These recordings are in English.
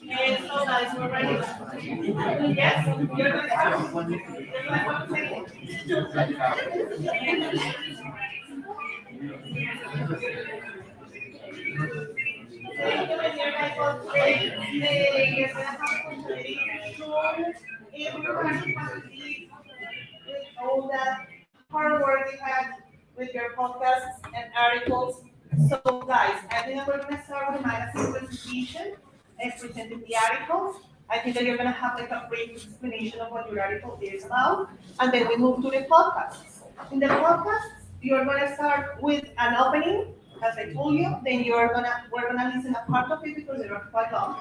And so guys, we're ready. Yes, you're gonna start. All that hard work you had with your podcasts and articles. So, guys, I think we're going to start with the magazine presentation and presenting the articles. I think that you're going to have like a brief explanation of what your article is about, and then we move to the podcasts. In the podcasts, you're going to start with an opening, as I told you. Then we're gonna listen a part of it because they're quite long,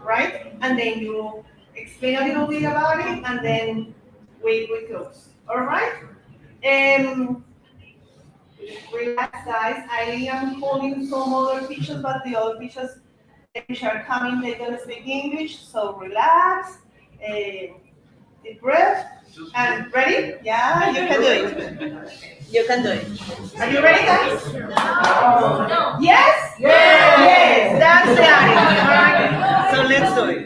right? And then you explain a little bit about it, and then we close. All right? Um, Relax, guys. I am holding some other pictures, but the other pictures which are coming, they're gonna speak English. So relax. Deep breath. And ready? Yeah, you can do it. You can do it. Are you ready, guys? No. Yes? Yes. That's the idea. All right. So let's do it.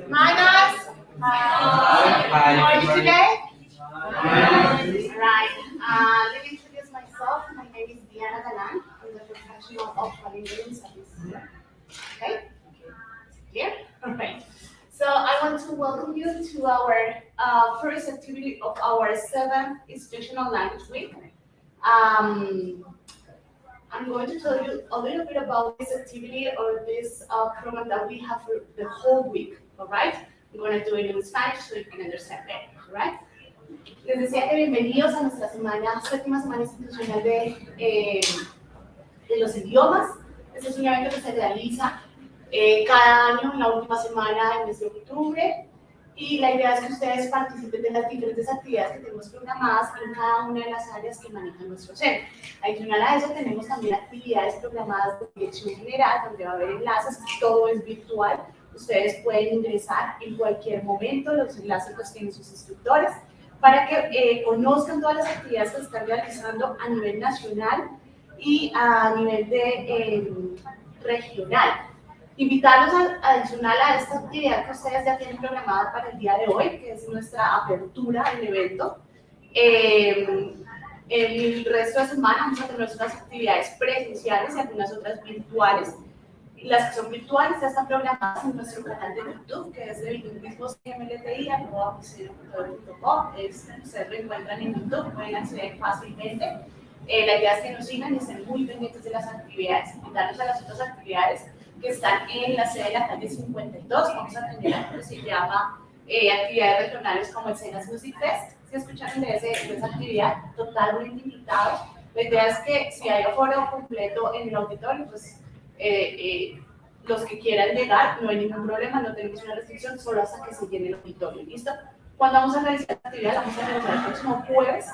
Minus. How are you today? Right. Let me introduce myself. My name is Diana Galan. I'm the professional of bilingual studies. Okay. Here. Perfect. So I want to welcome you to our first activity of our seventh institutional language week. Um, I'm going to tell you a little bit about this activity or this program that we have for the whole week. All right. I'm going to do it in Spanish so you can understand better. All right. Les decía que bienvenidos a nuestra séptima semana institucional de los idiomas. Este es un evento que se realiza cada año en la última semana del mes de octubre y la idea es que ustedes participen de las diferentes actividades que tenemos programadas en cada una de las áreas que maneja nuestro centro. Adicional a eso tenemos también actividades programadas de dirección general donde va a haber enlaces, todo es virtual. Ustedes pueden ingresar en cualquier momento, los enlaces los tienen sus instructores para que conozcan todas las actividades que se están realizando a nivel nacional y a nivel regional. Invitarlos adicional a esta actividad que ustedes ya tienen programada para el día de hoy, que es nuestra apertura del evento. El resto de la semana vamos a tener unas actividades presenciales y algunas otras virtuales. Las que son virtuales ya están programadas en nuestro canal de YouTube, que es de bilingüismo CMLTI, @oficina.com. Ustedes lo encuentran en YouTube, pueden acceder fácilmente. La idea es que nos sigan y estén muy pendientes de las actividades. Invitarlos a las otras actividades que están en la sede de la calle 52. Vamos a tener algo que se llama actividades regionales como el Cenas Music Fest. Si escucharon de esa actividad, totalmente invitados. La idea es que si hay aforo completo en el auditorio, pues los que quieran llegar, no hay ningún problema, no tenemos una restricción, solo hasta que se llene el auditorio, ¿listo? ¿Cuándo vamos a realizar esta actividad? La vamos a realizar el próximo jueves,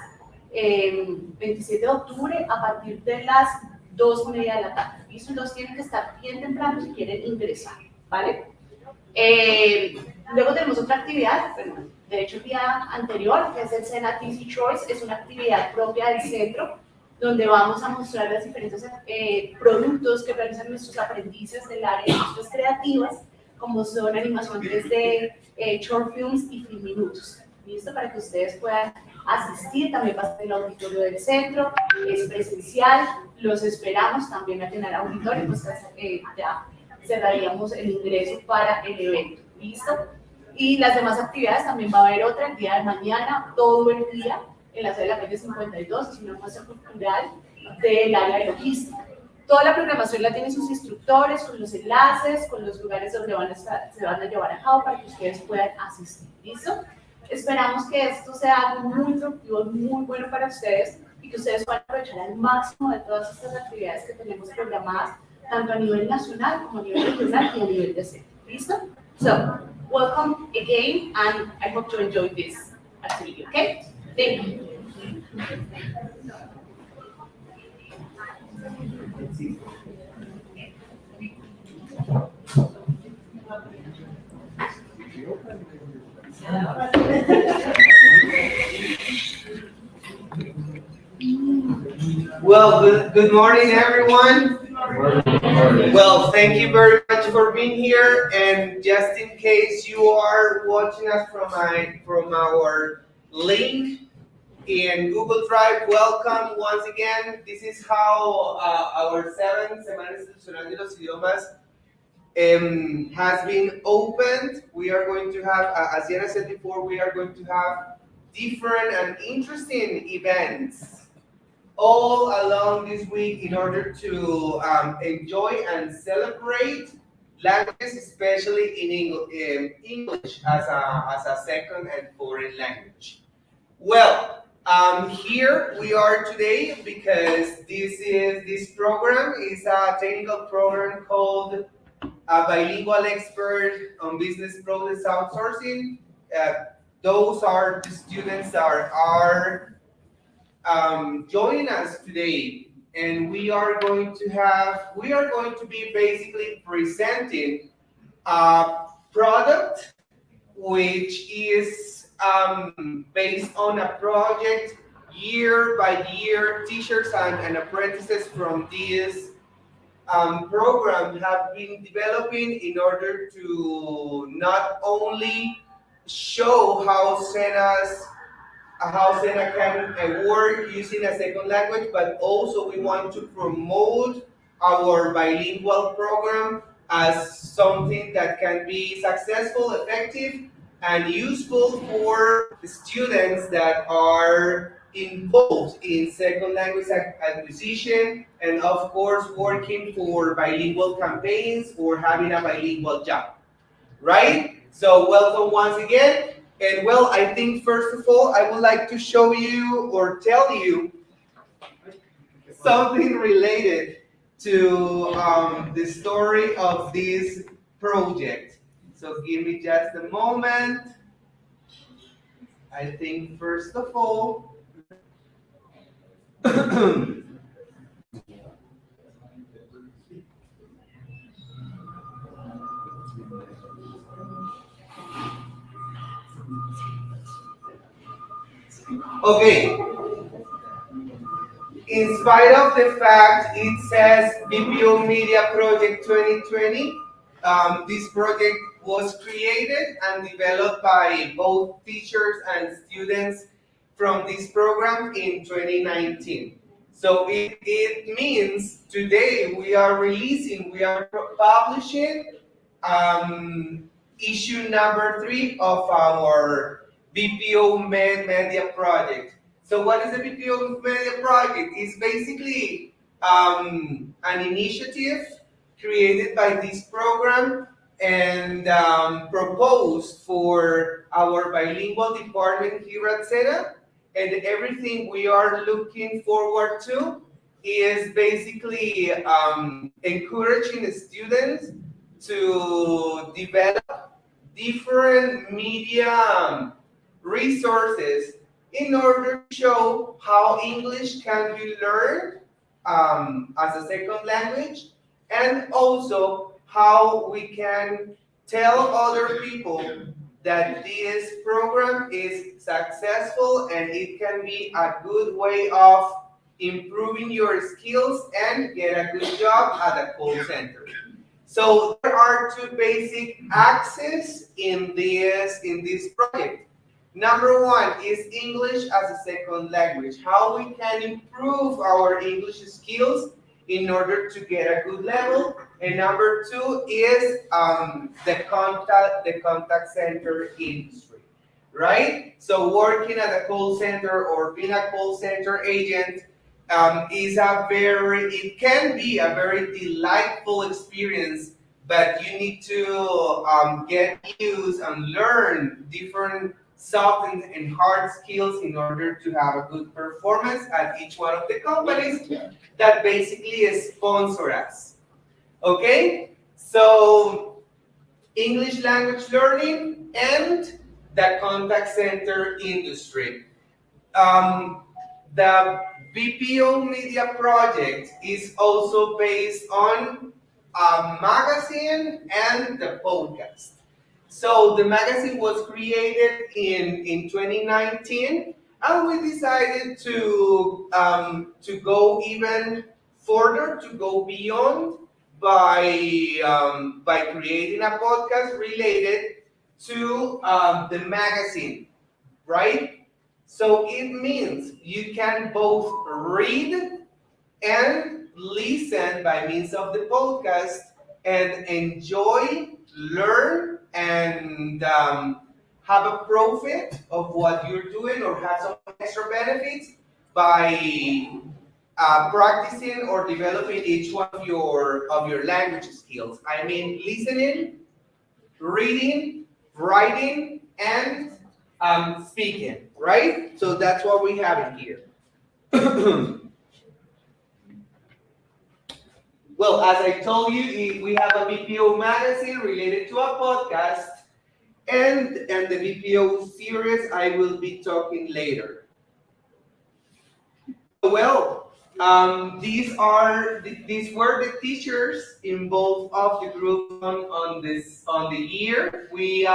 27 de octubre, a partir de las 2:30 de la tarde, ¿listo? Entonces tienen que estar bien temprano si quieren ingresar, ¿vale? Luego tenemos otra actividad, bueno, de hecho el día anterior, que es el Sena Easy Choice, es una actividad propia del centro, donde vamos a mostrar los diferentes productos que realizan nuestros aprendices del área de industrias creativas, como son animación 3D, short films y film minutos. ¿Listo? Para que ustedes puedan asistir, también va a ser el auditorio del centro, es presencial, los esperamos también a llenar auditorio, pues ya cerraríamos el ingreso para el evento. ¿Listo? Y las demás actividades también va a haber otra el día de mañana, todo el día, en la sede de la calle 52, es una muestra cultural del área de logística. Toda la programación la tienen sus instructores, con los enlaces, con los lugares donde se van a llevar a cabo para que ustedes puedan asistir. ¿Listo? Esperamos que esto sea algo muy productivo, muy bueno para ustedes y que ustedes puedan aprovechar al máximo de todas estas actividades que tenemos programadas, tanto a nivel nacional como a nivel regional y a nivel de centro. ¿Listo? So, welcome again and I hope to enjoy this activity, okay? Thank you. Well, good morning, everyone. Well, thank you very much for being here. And just in case you are watching us from our link in Google Drive, welcome once again. This is how our 7 Semana Institucional de los Idiomas has been opened. We are going to have, as Yana said before, we are going to have different and interesting events all along this week in order to enjoy and celebrate languages, especially in English as a second and foreign language. Well, here we are today because this program is a technical program called Bilingual Expert on Business Process Outsourcing. Uh, those are the students that are joining us today, and we are going to be basically presenting a product which is based on a project year by year. Teachers and apprentices from this program have been developing in order to not only show how Sena can work using a second language, but also we want to promote our bilingual program as something that can be successful, effective, and useful for students that are involved in second language acquisition and of course working for bilingual campaigns or having a bilingual job, right? So welcome once again. And well, I think first of all, I would like to show you or tell you something related to the story of this project. So give me just a moment. I think first of all, okay, in spite of the fact it says BPO Media Project 2020, this project was created and developed by both teachers and students from this program in 2019. So it means today we are publishing issue number 3 of our BPO Media Project. So what is the BPO Media Project? It's basically an initiative created by this program and proposed for our bilingual department here at SEDA. And everything we are looking forward to is basically encouraging students to develop different media resources in order to show how English can be learned as a second language, and also how we can tell other people that this program is successful and it can be a good way of improving your skills and get a good job at a call center. So there are two basic axes in this project. Number one is English as a second language. How we can improve our English skills in order to get a good level. And number two is the contact center industry, right? So working at a call center or being a call center agent it can be a very delightful experience, but you need to get used and learn different soft and hard skills in order to have a good performance at each one of the companies that basically sponsor us. Okay, so English language learning and the contact center industry. Um, the BPO Media Project is also based on a magazine and the podcast. So the magazine was created in 2019, and we decided to go even further, to go beyond by creating a podcast related to the magazine, right? So it means you can both read and listen by means of the podcast and enjoy, learn, and have a profit of what you're doing or have some extra benefits by practicing or developing each one of your language skills. I mean, listening, reading, writing, and speaking, right? So that's what we have in here. Well, as I told you, we have a BPO magazine related to a podcast, and the BPO series I will be talking later. Well, these were the teachers in both of the groups on the year. We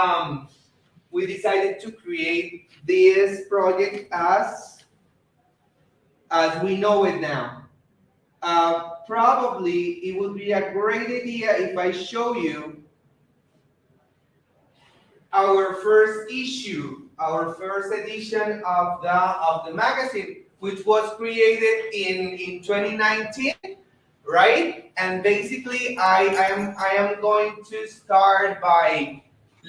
decided to create this project as we know it now. Probably it would be a great idea if I show you our first issue, our first edition of the magazine, which was created in 2019, right? And basically, I am going to start by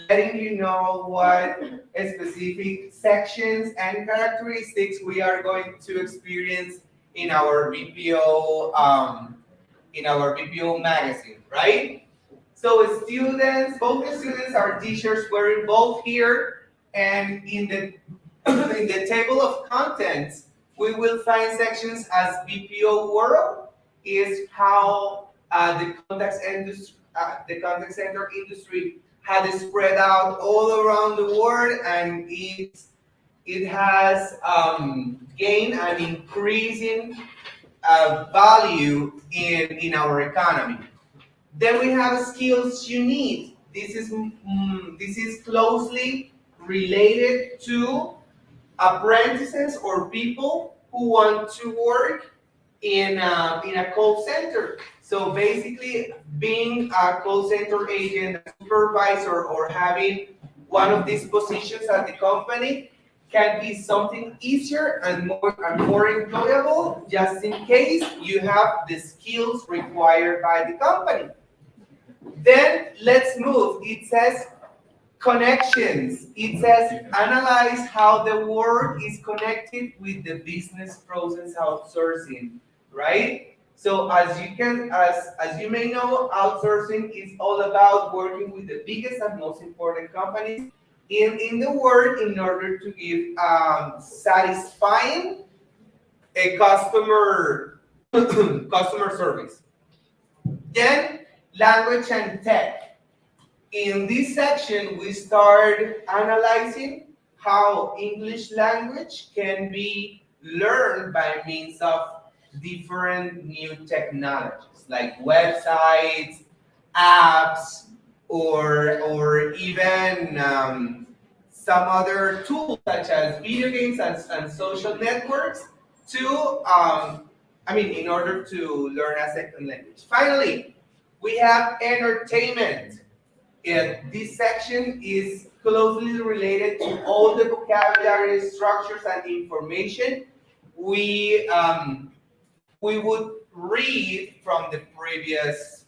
letting you know what specific sections and characteristics we are going to experience in our BPO in our BPO magazine, right? So students, both the students, our teachers were involved here, and in the in the table of contents, we will find sections as BPO world is how the contact center industry had spread out all around the world, and it has gained an increasing value in our economy. Then we have skills you need. This is closely related to apprentices or people who want to work in a call center. So basically, being a call center agent, a supervisor, or having one of these positions at the company can be something easier and more enjoyable, just in case you have the skills required by the company. Then let's move. It says connections. It says analyze how the work is connected with the business process outsourcing, right? So as you may know, outsourcing is all about working with the biggest and most important companies in the world in order to give satisfying a customer service. Then language and tech. In this section, we start analyzing how English language can be learned by means of different new technologies like websites, apps, or even some other tools such as video games and social networks in order to learn a second language. Finally, we have entertainment. This section is closely related to all the vocabulary, structures, and information we would read from the previous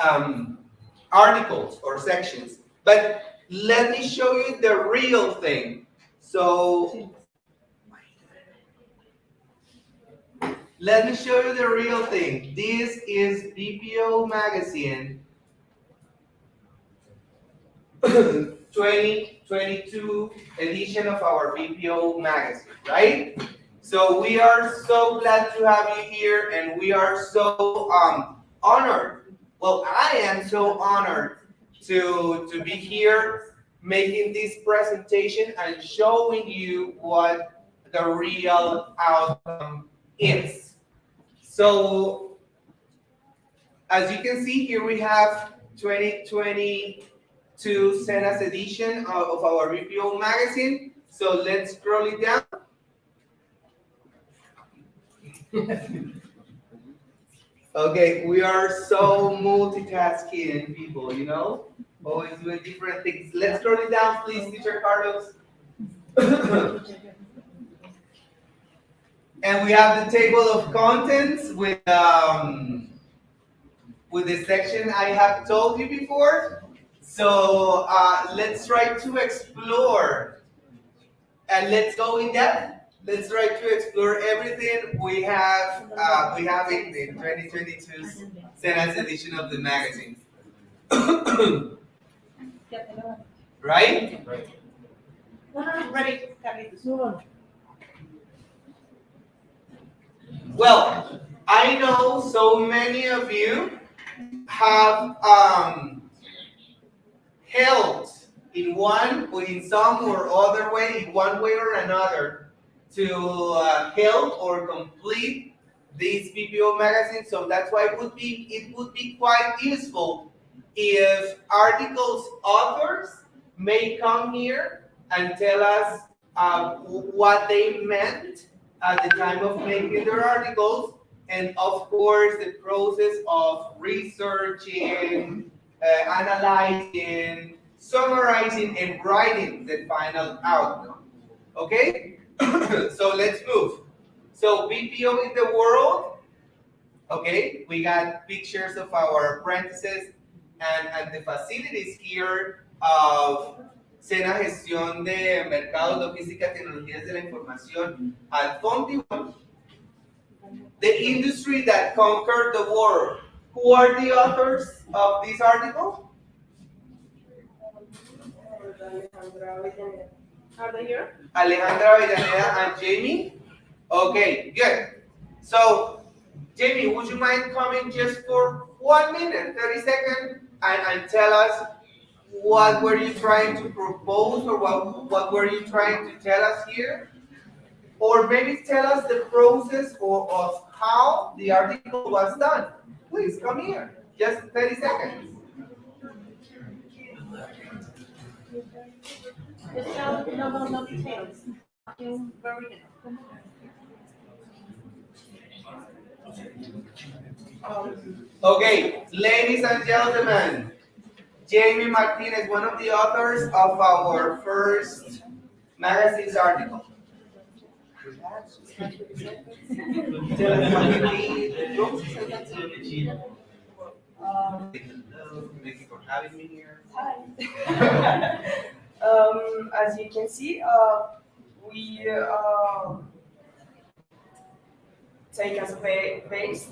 um, articles or sections. But let me show you the real thing. So let me show you the real thing. This is BPO Magazine 2022 edition of our BPO magazine, right? So we are so glad to have you here, and we are so honored. Well, I am so honored to be here making this presentation and showing you what the real outcome is. So as you can see here, we have 2022 Cena's edition of our BPO magazine. So let's scroll it down. Okay, we are so multitasking people, always doing different things. Let's scroll it down, please, Teacher Carlos. And we have the table of contents with the section I have told you before. So let's try to explore and let's go in depth. Let's try to explore everything we have in the 2022 Sena's edition of the magazine. Right? Ready, Carlitos. Well, I know so many of you have helped in one or in some or other way, in one way or another, to help or complete this BPO magazine. So that's why it would be quite useful if articles authors may come here and tell us what they meant at the time of making their articles, and of course the process of researching, analyzing, summarizing, and writing the final outcome. Okay? So let's move. So BPO in the world, okay? We got pictures of our apprentices and the facilities here of Sena Gestión de Mercados, Logística, Tecnologías de la Información at Fonti, the industry that conquered the world. Who are the authors of this article? Are they here? Alejandra Avellaneda and Jamie? Okay, good. So, Jamie, would you mind coming just for 1 minute, 30 seconds, and tell us what were you trying to propose, or what were you trying to tell us here? Or maybe tell us the process of how the article was done. Please come here, just 30 seconds. Just no details. Nothing very good. Okay, ladies and gentlemen, Jamie Martinez, one of the authors of our first magazine's article. Tell us what you need, the process of the hello, thank you for having me here. Hi. As you can see, we take as a base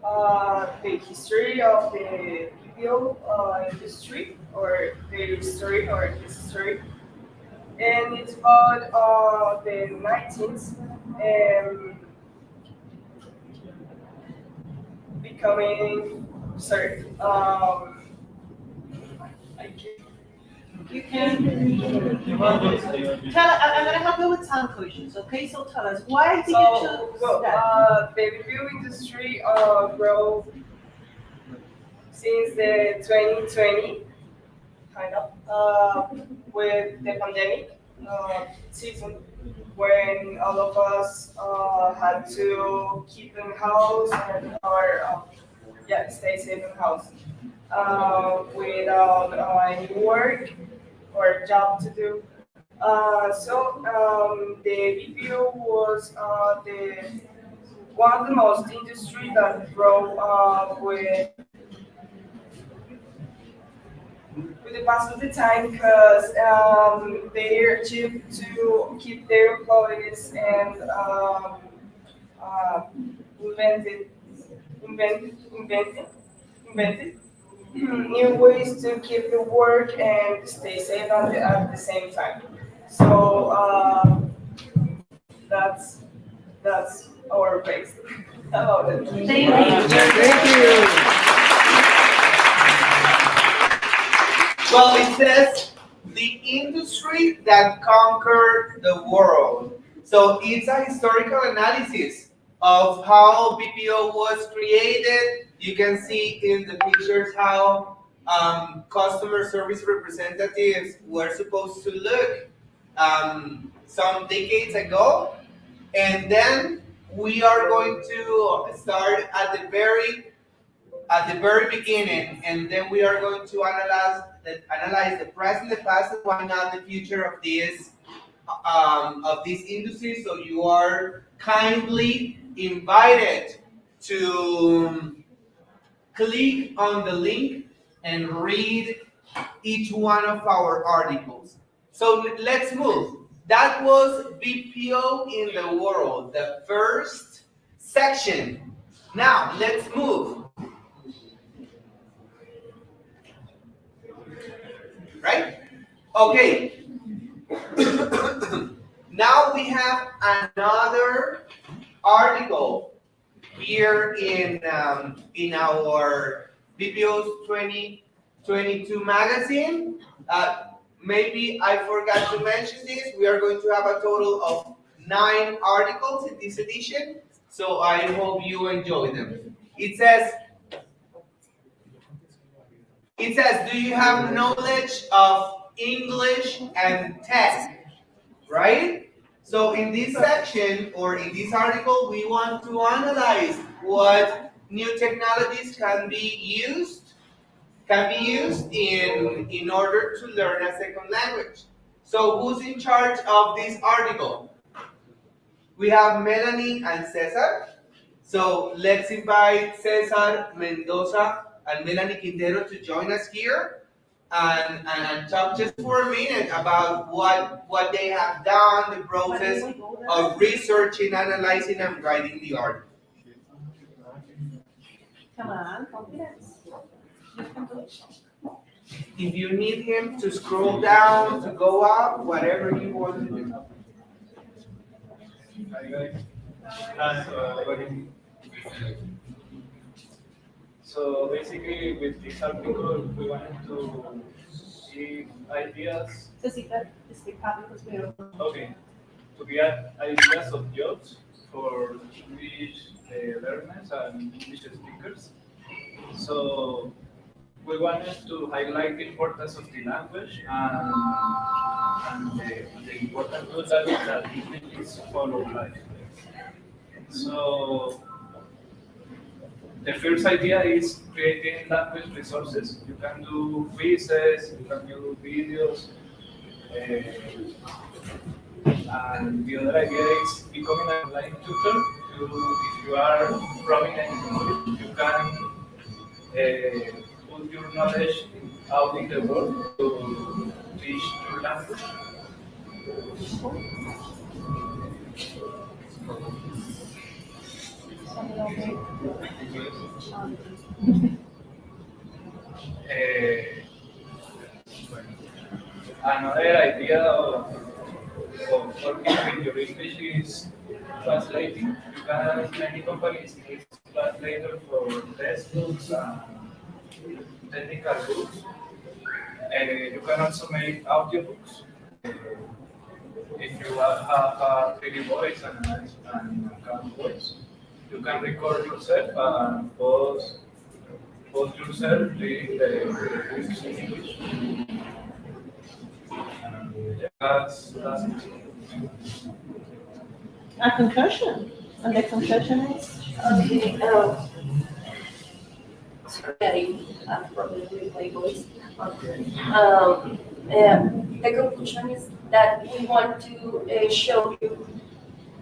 the history of the BPO industry, or the history or history, and it's about the 19th becoming sorry. I can't. You can tell. I'm gonna help you with some questions. Okay, so tell us why did you choose that? The review industry grew since the 2020, kind of, with the pandemic season, when all of us had to keep in house and stay safe in house without any work or job to do. The BPO was the one of the most industry that grow with the pass of the time, because they achieved to keep their employees and invented, invented new ways to keep the work and stay safe at the same time. So that's our base about it. Thank you. Thank you. Well, it says the industry that conquered the world. So it's a historical analysis of how BPO was created. You can see in the pictures how customer service representatives were supposed to look some decades ago. And then we are going to start at the very beginning, and then we are going to analyze the present, the past, and why not the future of this industry. So you are kindly invited to click on the link and read each one of our articles. So let's move. That was BPO in the world, the first section. Now let's move, right? Okay. Now we have another article here in our BPO's 2022 magazine. Maybe I forgot to mention this. We are going to have a total of 9 articles in this edition, so I hope you enjoy them. It says, do you have knowledge of English and tech? Right? So in this section or in this article, we want to analyze what new technologies can be used in order to learn a second language. So who's in charge of this article? We have Melanie and Cesar. So let's invite Cesar Mendoza and Melanie Quintero to join us here and talk just for a minute about what they have done, the process of researching, analyzing, and writing the article. Come on, confidence. If you need him to scroll down, to go up, whatever you want to do. Hi guys. So basically, with this article, we wanted to see ideas. Cecita, hábitos, pero Okay, to get ideas of jobs for English learners and English speakers. So we wanted to highlight the importance of the language and the important tools that English is full of life. So the first idea is creating language resources. You can do quizzes, you can do videos, and the other idea is becoming an online tutor. If you are prominent in English, you can put your knowledge out in the world to teach your language. Eh, Another idea of working with your English is translating. You can many companies need translator for textbooks and technical books. You can also make audiobooks. If you have a pretty voice and a calm voice, you can record yourself and post yourself reading the books in English. Yeah, that's it. a confession. And the confession is Okay, sorry, probably with my voice. The conclusion is that we want to show you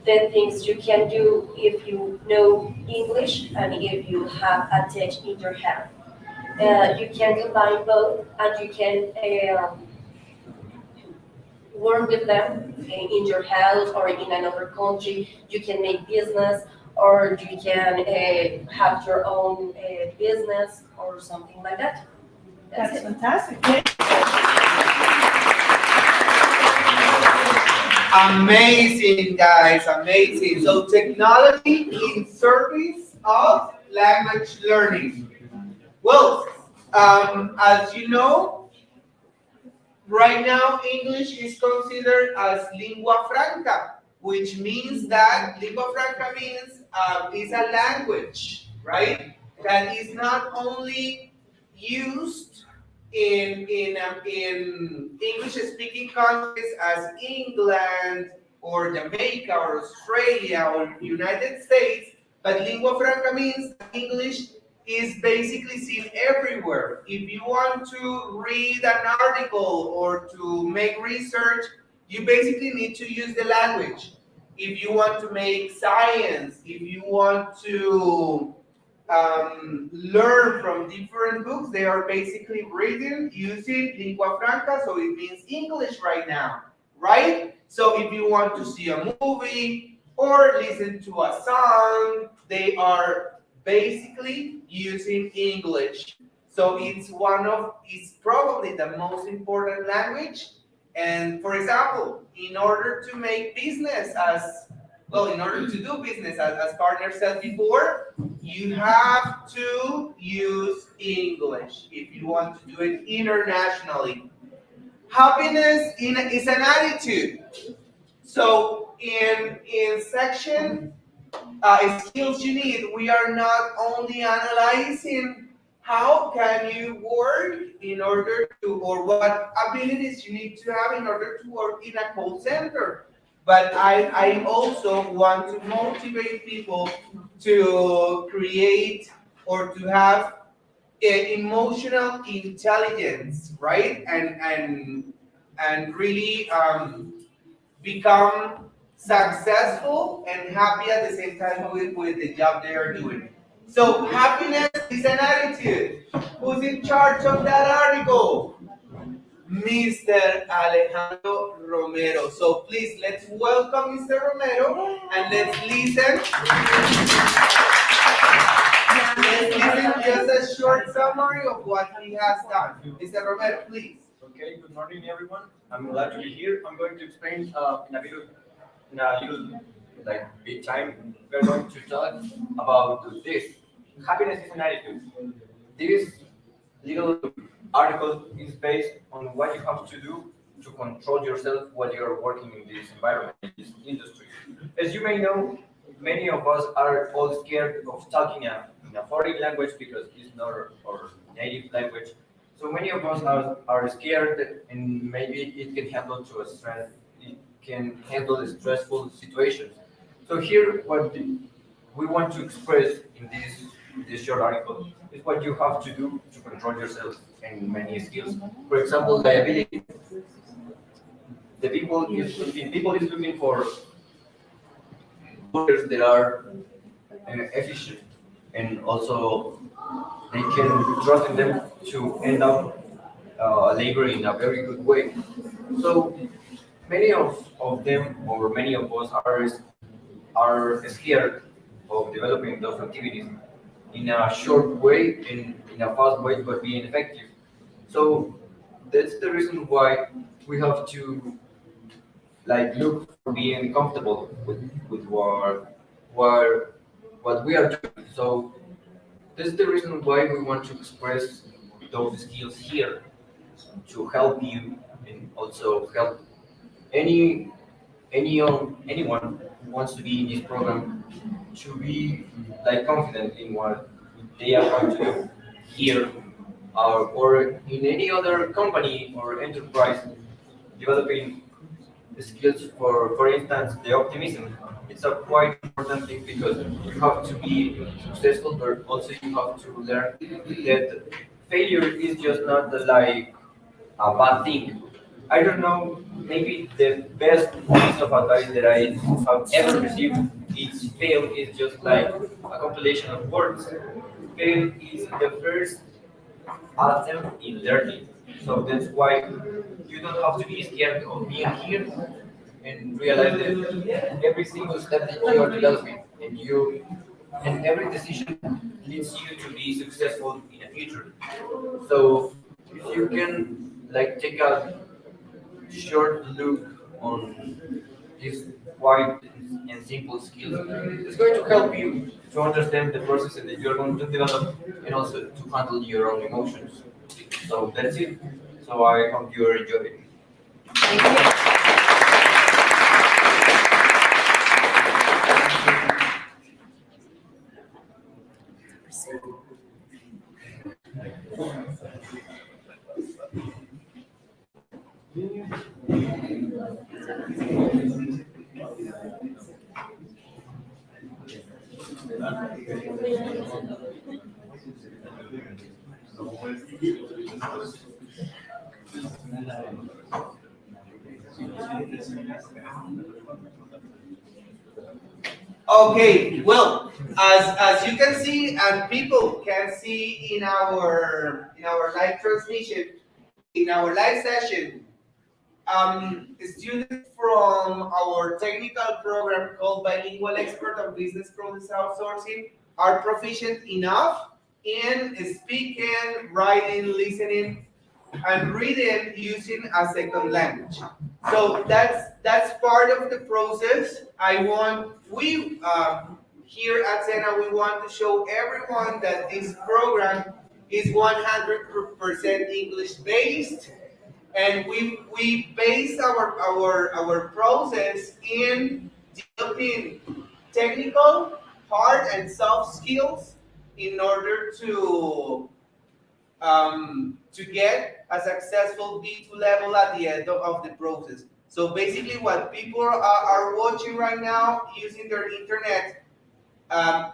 the things you can do if you know English and if you have a tech in your hand. You can combine both and you can work with them in your house or in another country. You can make business or you can have your own business or something like that. that's That's it. fantastic. Amazing, guys, amazing. So technology in service of language learning. Well, as you know, right now English is considered as lingua franca. which means that lingua franca means is a language, right? That is not only used in English-speaking countries as England or Jamaica or Australia or United States, but lingua franca means that English is basically seen everywhere. If you want to read an article or to make research, you basically need to use the language. If you want to make science, if you want to learn from different books, they are basically written using lingua franca, so it means English right now, right? So if you want to see a movie or listen to a song, they are basically using English. So it's probably the most important language. And for example, in order to make business in order to do business as partner said before, you have to use English if you want to do it internationally. Happiness is an attitude. So in section skills you need, we are not only analyzing how can you work in order to, or what abilities you need to have in order to work in a call center. But I also want to motivate people to create or to have emotional intelligence, right? And really become successful and happy at the same time with the job they are doing. So happiness is an attitude. Who's in charge of that article? Mr. Alejandro Romero. So please let's welcome Mr. Romero and let's listen. Let's listen just a short summary of what he has done. Mr. Romero, please. Okay, good morning everyone. I'm glad to be here. I'm going to explain in a little like bit time. We're going to talk about this. Happiness is an attitude. This little article is based on what you have to do to control yourself while you're working in this environment, in this industry. As you may know, many of us are all scared of talking in a foreign language because it's not our native language. So many of us are scared, and maybe it can handle to a stress. It can handle the stressful situations. So here, we want to express in this short article is what you have to do to control yourself and many skills. For example, liability. People is looking for workers that are efficient and also they can trust in them to end up labor in a very good way. So many of them or many of us are scared of developing those activities in a short way, in a fast way, but being effective. So that's the reason why we have to like look for being comfortable with what we are doing. So this is the reason why we want to express those skills here to help you and also help any anyone who wants to be in this program to be like confident in what they are going to do here or in any other company or enterprise developing skills for instance the optimism. It's a quite important thing because you have to be successful but also you have to learn that failure is just not like a bad thing. I don't know, maybe the best piece of advice that I have ever received is fail is just like a compilation of words. Fail is the first attempt in learning. So that's why you don't have to be scared of being here and realize that every single step that you are developing and every decision leads you to be successful in the future. So if you can like take a short look on these quite and simple skills, it's going to help you to understand the process that you're going to develop and also to handle your own emotions. So that's it. So I hope you are enjoying it. Okay, well, as you can see and people can see in our live transmission, in our live session, students from our technical program called Bilingual Expert on Business Process Outsourcing are proficient enough in speaking, writing, listening, and reading using a second language. So that's part of the process. We here at Sena we want to show everyone that this program is 100% English based, and we base our process in developing technical, hard, and soft skills in order to get a successful B2 level at the end of the process. So basically, what people are watching right now using their internet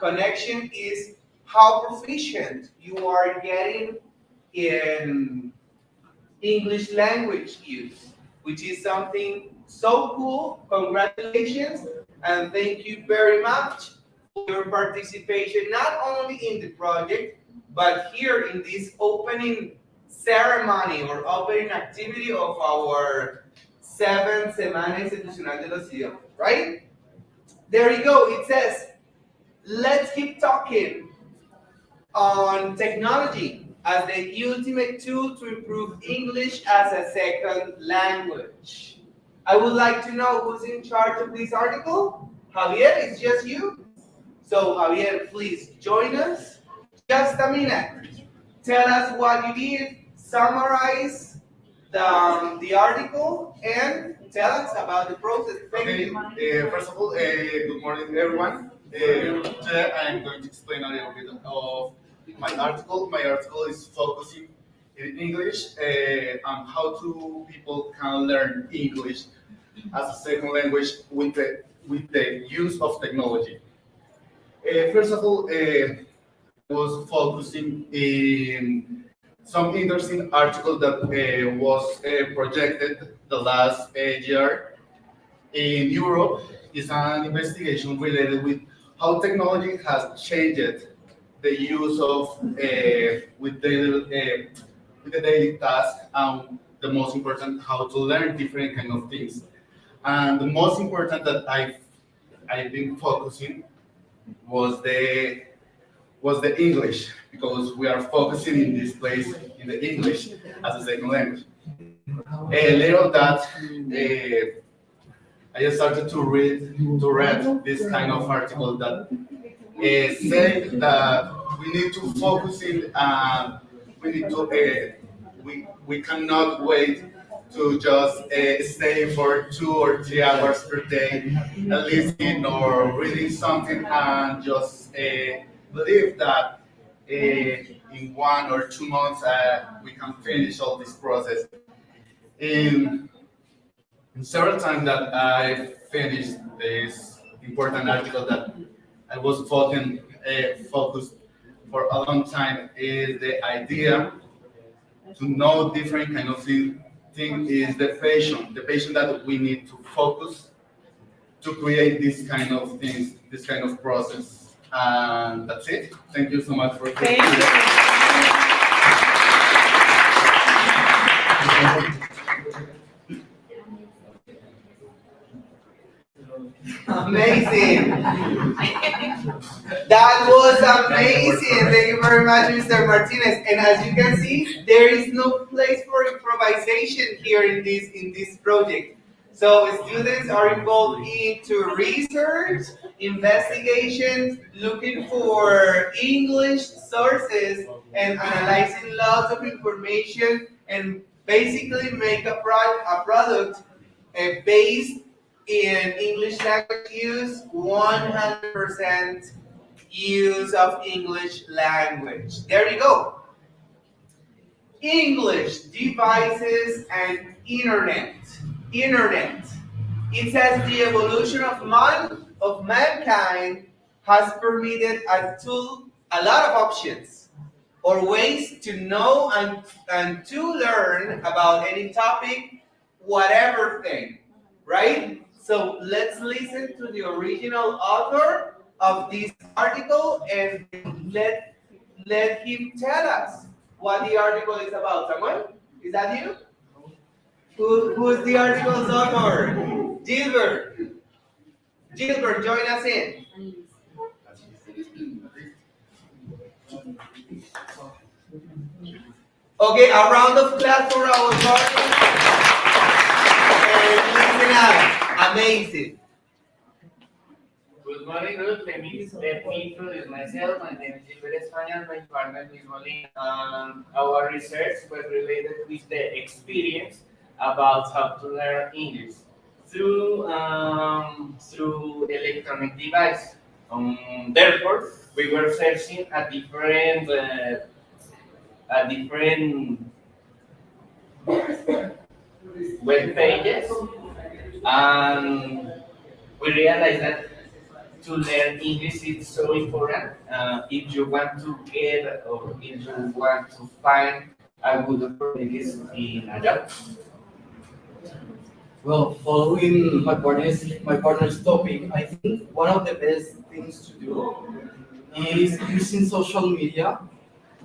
connection is how proficient you are getting in English language use, which is something so cool. Congratulations, and thank you very much for your participation, not only in the project, but here in this opening ceremony or opening activity of our 7th Semana Institucional de los Idiomas, right? There you go. It says, let's keep talking on technology as the ultimate tool to improve English as a second language. I would like to know who's in charge of this article. Javier, it's just you? So Javier, please join us. Just a minute. Tell us what you did, summarize the article, and tell us about the process. Thank you. First of all, good morning, everyone. Today I'm going to explain a little bit of my article. My article is focusing in English on how to people can learn English as a second language with the use of technology. First of all, was focusing in some interesting article that was projected the last year in Europe. Is an investigation related with how technology has changed the use of with the daily task, and the most important how to learn different kind of things. And the most important that I've been focusing was the English, because we are focusing in this place in the English as a second language. Later on that, I started to read this kind of article that say that we need to focus in, we need to we cannot wait to just stay for 2 or 3 hours per day listening or reading something and just believe that in 1 or 2 months we can finish all this process. In, in several times that I finished this important article that I was focused for a long time is the idea to know different kind of thing is the patient that we need to focus to create this kind of things, this kind of process. And that's it. Thank you so much for Thank you. Amazing. That was amazing. Thank you very much, Mr. Martinez. And as you can see, there is no place for improvisation here in this project. So students are involved into research, investigation, looking for English sources, and analyzing lots of information, and basically make a product based in English language use, 100% use of English language. There you go. English, devices, and internet. Internet. It says the evolution of mankind has permitted a lot of options or ways to know and to learn about any topic, whatever thing, right? So let's listen to the original author of this article and let him tell us what the article is about. Someone? Is that you? Who's the article's author? Gilbert. Gilbert, join us in. Okay, a round of applause for our audience. And listen up. Amazing. Good morning, Ruth. Let me introduce myself. My name is Gilbert Español. My partner is Molina. Our research was related with the experience about how to learn English through electronic device. Therefore, we were searching a different web pages, and we realized that to learn English is so important. If you want to get or if you want to find a good opportunity in a job. Well, following my partner's topic, I think one of the best things to do is using social media,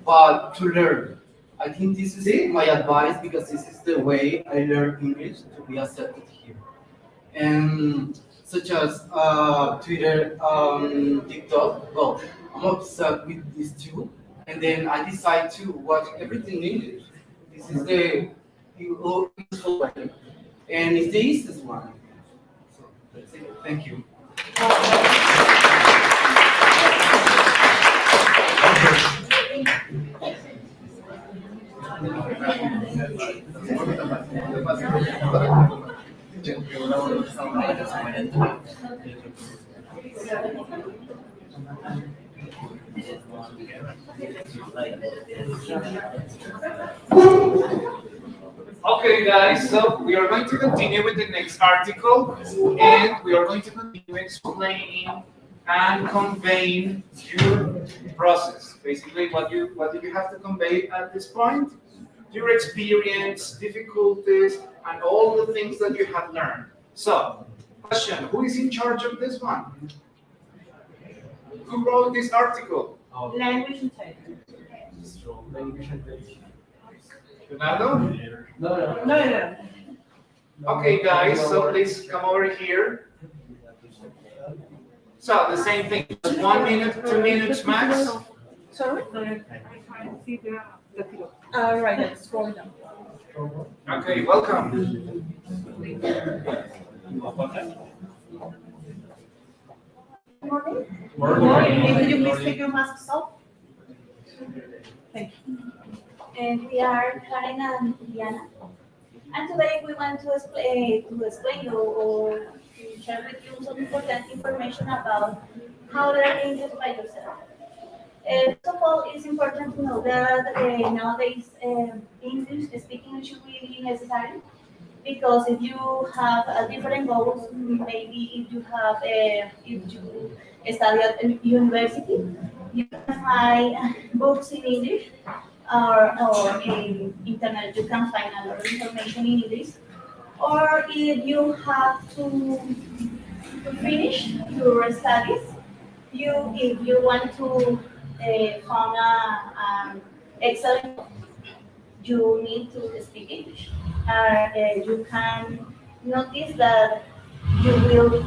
but to learn. I think this is my advice because this is the way I learn English to be accepted here. And such as Twitter, TikTok. Well, I'm obsessed with these two, and then I decide to watch everything in English. This is the useful way, and it's the easiest one. So that's it. Thank you. Okay, guys, so we are going to continue with the next article, and we are going to continue explaining and conveying your process. Basically, what do you have to convey at this point? Your experience, difficulties, and all the things that you have learned. So, question: who is in charge of this one? Who wrote this article? Language integrity. Leonardo? No. Okay, guys, so please come over here. So the same thing, 1 minute, 2 minutes max. Sorry? Right, let's scroll down. Okay, welcome. Morning. Could you please take your masks off? Thank you. And we are Karen and Diana. And today we want to explain or to share with you some important information about how to learn English by yourself. First of all, it's important to know that nowadays English, speaking English is really necessary because if you have different goals, maybe if you study at a university, you can find books in English or in internet, you can find a lot of information in English. Or if you have to finish your studies, if you want to find an excellent, you need to speak English. You can notice that you will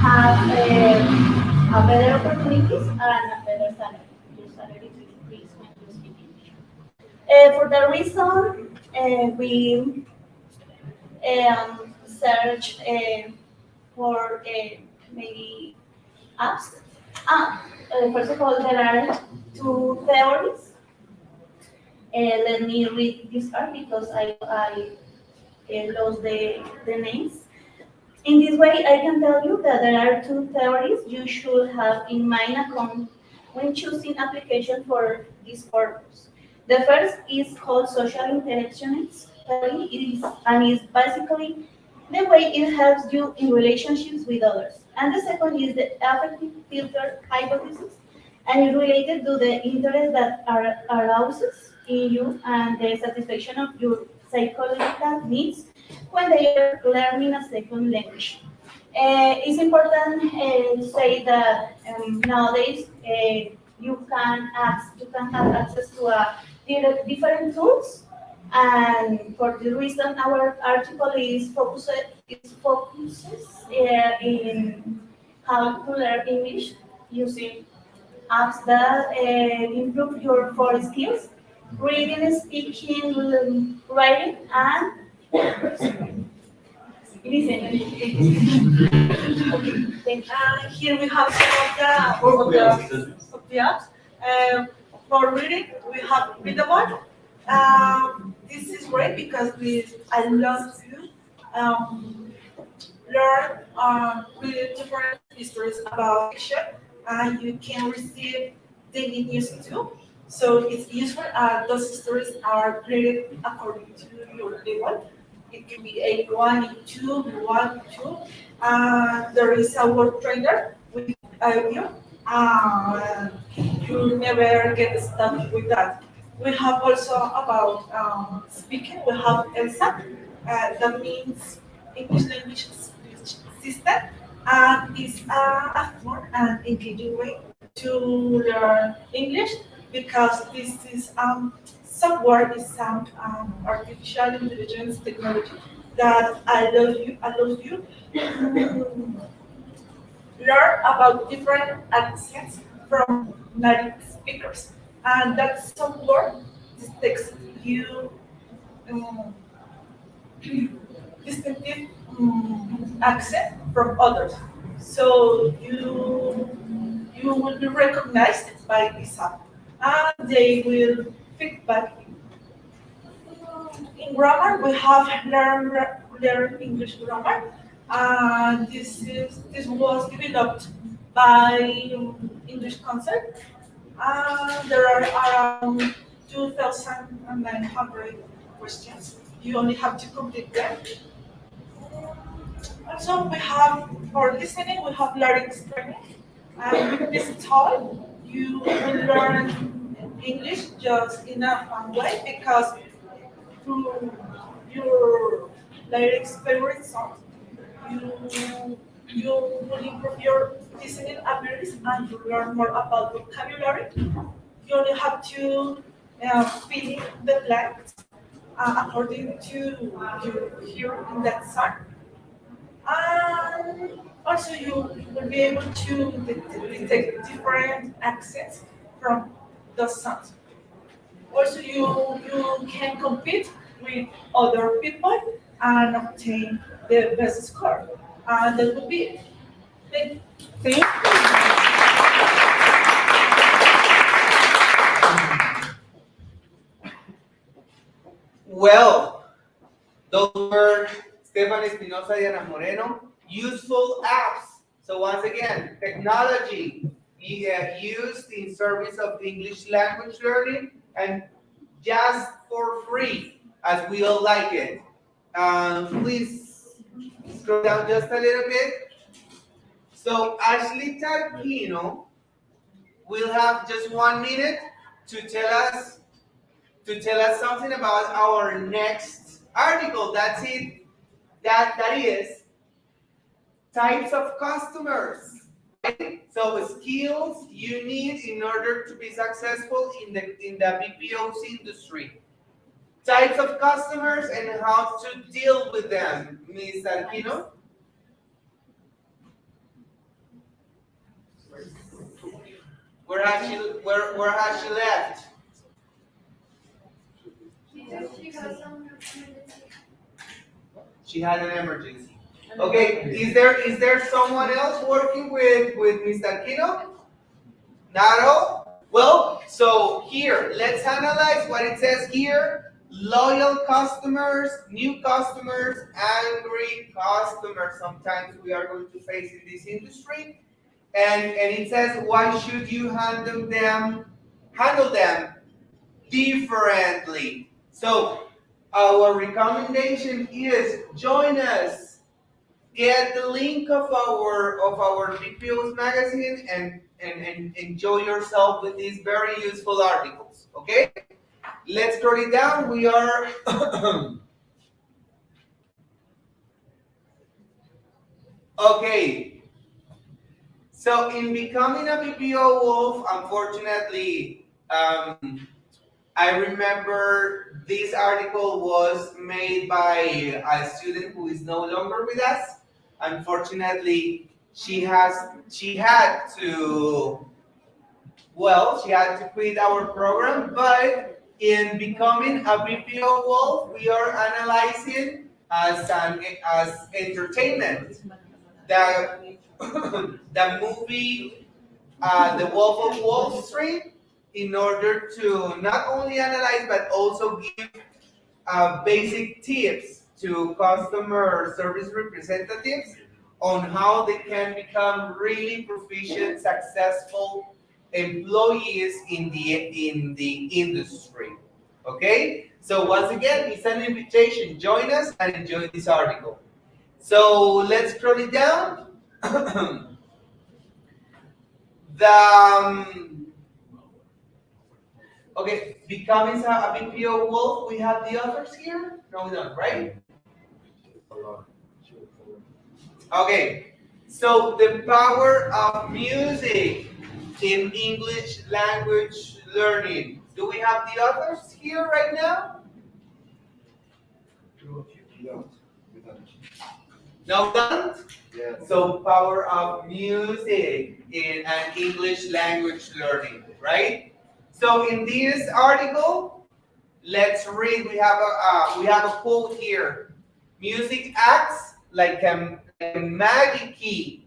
have a better opportunities and a better salary. Your salary will increase when you speak English. For that reason, we search for maybe apps. First of all, there are two theories. Let me read this part because I lost the names. In this way, I can tell you that there are two theories you should have in mind account when choosing application for this purpose. The first is called social interactions theory. It is basically the way it helps you in relationships with others. And the second is the affective filter hypothesis, and it's related to the interest that arouses in you and the satisfaction of your psychological needs when they are learning a second language. It's important to say that nowadays you can have access to different tools, and for the reason our article is focuses in how to learn English using apps that improve your four skills: reading, speaking, writing, and listening. Okay, thank you. Here we have some of the apps. For reading, we have Readable. This is great because I love to um, learn really different histories about fiction, and you can receive daily news too. So it's useful. Those stories are graded according to your level. It can be A1, A2, B1, B2. There is a word trainer with you. Uh, you never get stuck with that. We have also about speaking. We have ELSA. That means English language speech system, and it's a fun and engaging way to learn English because this is software is some artificial intelligence technology that allows you to learn about different accents from native speakers, and that software detects you um, distinctive accent from others. So you will be recognized by this app, and they will feedback you. In grammar, we have learn English grammar, and this was developed by English Concert. There are around 2,900 questions. You only have to complete them. Also, we have for listening, we have larynx training. And with this tool, you will learn English just in a fun way because through your lyrics favorite songs, you will improve your listening abilities and you learn more about vocabulary. You only have to fill in the blanks according to you hear in that song. And also you will be able to detect different accents from those songs. Also, you can compete with other people and obtain the best score. And that would be it. Thank you. Well, those were Stefan Espinosa y Ana Moreno. Useful apps. So once again, technology used in service of English language learning and just for free, as we all like it. Please scroll down just a little bit. So Ashley Tarquino will have just 1 minute to tell us something about our next article. That's it. That is types of customers. Right? So skills you need in order to be successful in the BPO's industry. Types of customers and how to deal with them. Ms. Arquino? Where has she left? She had an emergency. Okay, is there someone else working with Mr. Aquino? Not all? Well, so here, let's analyze what it says here. Loyal customers, new customers, angry customers. Sometimes we are going to face in this industry. And it says, why should you handle them differently. So our recommendation is join us. Get the link of our BPO's magazine and enjoy yourself with these very useful articles. Okay? Let's scroll it down. We are okay. So in becoming a BPO wolf, unfortunately, I remember this article was made by a student who is no longer with us. Unfortunately, she had to she had to quit our program, but in becoming a BPO wolf, we are analyzing as entertainment the the movie The Wolf of Wall Street in order to not only analyze but also give basic tips to customer service representatives on how they can become really proficient, successful employees in the industry. Okay? So once again, it's an invitation. Join us and enjoy this article. So let's scroll it down. the Okay, becoming a BPO wolf, we have the authors here? No, we don't, right? Okay, so the power of music in English language learning. Do we have the authors here right now? No, we don't? So power of music in an English language learning, right? So in this article, let's read. We have a quote here. Music acts like a magic key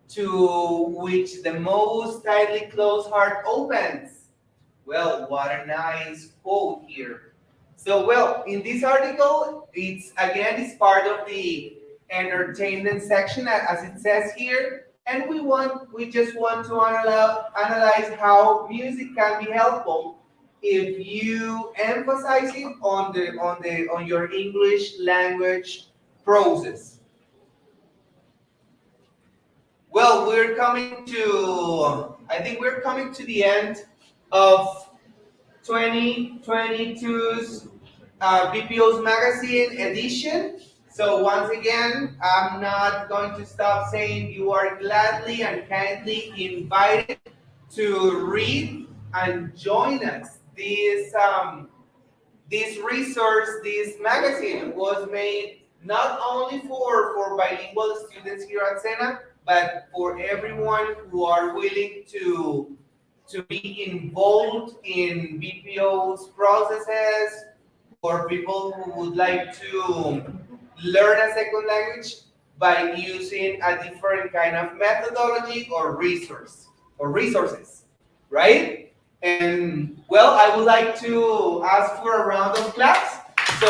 to which the most tightly closed heart opens. Well, what a nice quote here. So, well, in this article, it's part of the entertainment section, as it says here, and we just want to analyze how music can be helpful if you emphasize it on your English language process. Well, I think we're coming to the end of 2022's BPO's magazine edition. So once again, I'm not going to stop saying you are gladly and kindly invited to read and join us. This resource, this magazine was made not only for bilingual students here at Sena, but for everyone who are willing to be involved in BPO's processes, for people who would like to learn a second language by using a different kind of methodology or resources, right? And well, I would like to ask for a round of claps. So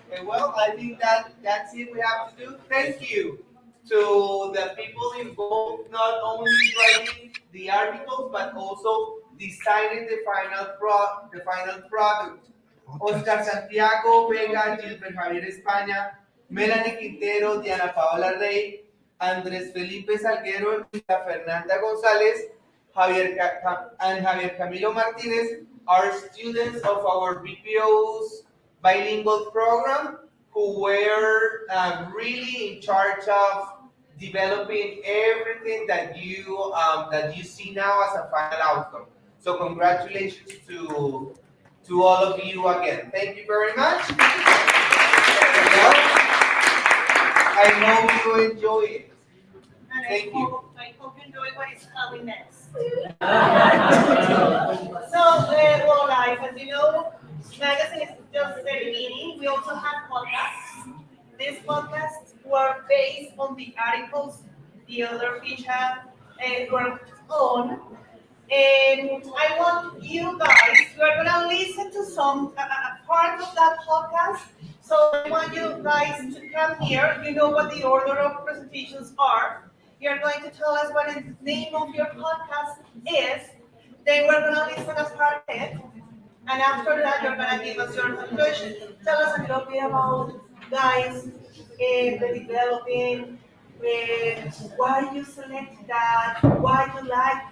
okay, well, I think that's it we have to do. Thank you to the people involved, not only writing the articles, but also designing the final product. Oscar Santiago, Vega, Gilbert Javier España, Melanie Quintero, Diana Paola Rey, Andrés Felipe Salguero, Luisa Fernanda González, and Javier Camilo Martinez are students of our BPO's bilingual program who were really in charge of developing everything that you see now as a final outcome. So congratulations to all of you again. Thank you very much. Well, I hope you enjoy it. And Thank you. I hope you enjoy what is coming next. Well, guys, as you know, magazine is just the beginning. We also have podcasts. These podcasts were based on the articles the other fish have worked on. And I want you guys, you are gonna listen to some a part of that podcast. So I want you guys to come here. You know what the order of presentations are. You're going to tell us what the name of your podcast is. Then we're gonna listen as part of it. And after that, you're gonna give us your conclusion. Tell us a little bit about guys, the developing, why you select that, why you like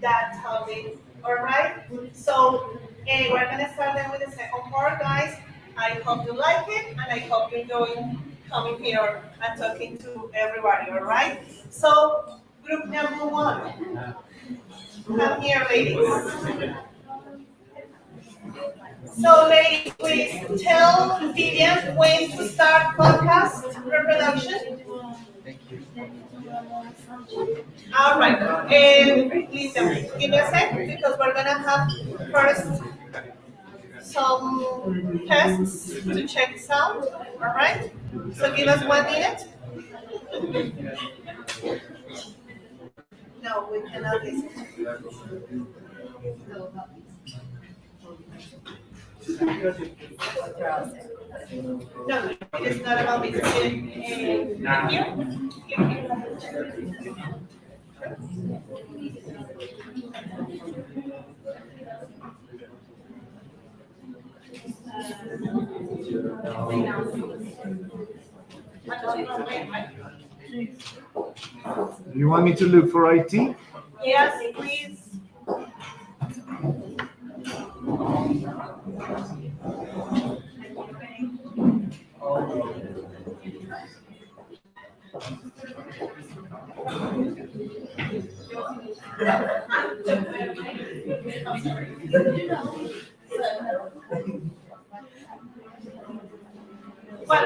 that topic. All right. So we're gonna start then with the second part, guys. I hope you like it, and I hope you enjoy coming here and talking to everybody. All right. So group number one, come here, ladies. So, ladies, please tell Vivian when to start podcast reproduction. All right. Listen, give me a sec because we're gonna have first some tests to check sound. All right. So give us 1 minute. No, we cannot listen. No, it's not about me. Here. You want me to look for IT? Yes, please. Well,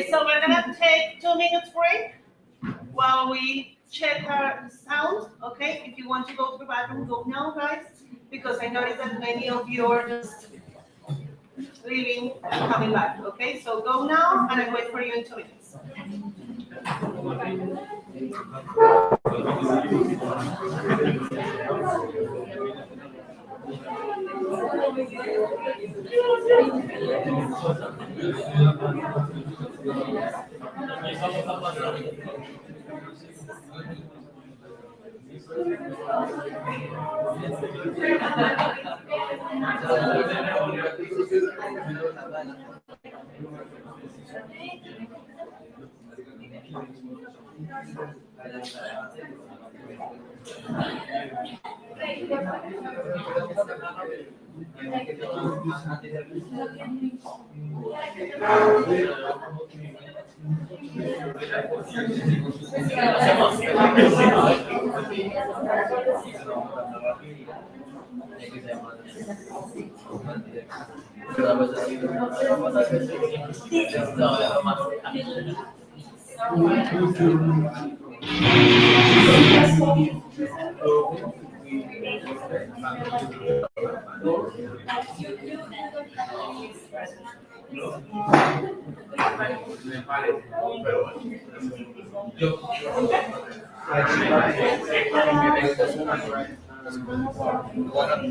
so we're gonna take 2 minutes break while we check our sound. Okay, if you want to go to the bathroom, go now, guys, because I noticed that many of you are just leaving and coming back. Okay, so go now, and I wait for you in 2 minutes.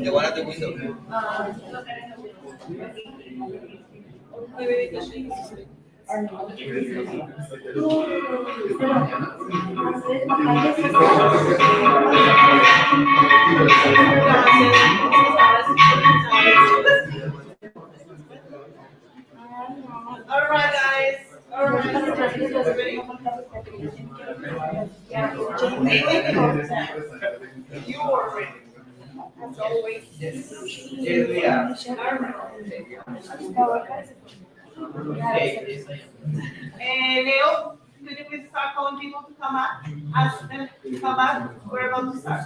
The one at the window. All right, guys. All right. You are ready. As always. Yes, we are. Leo, could you please start calling people to come up? Ask them to come up. We're about to start.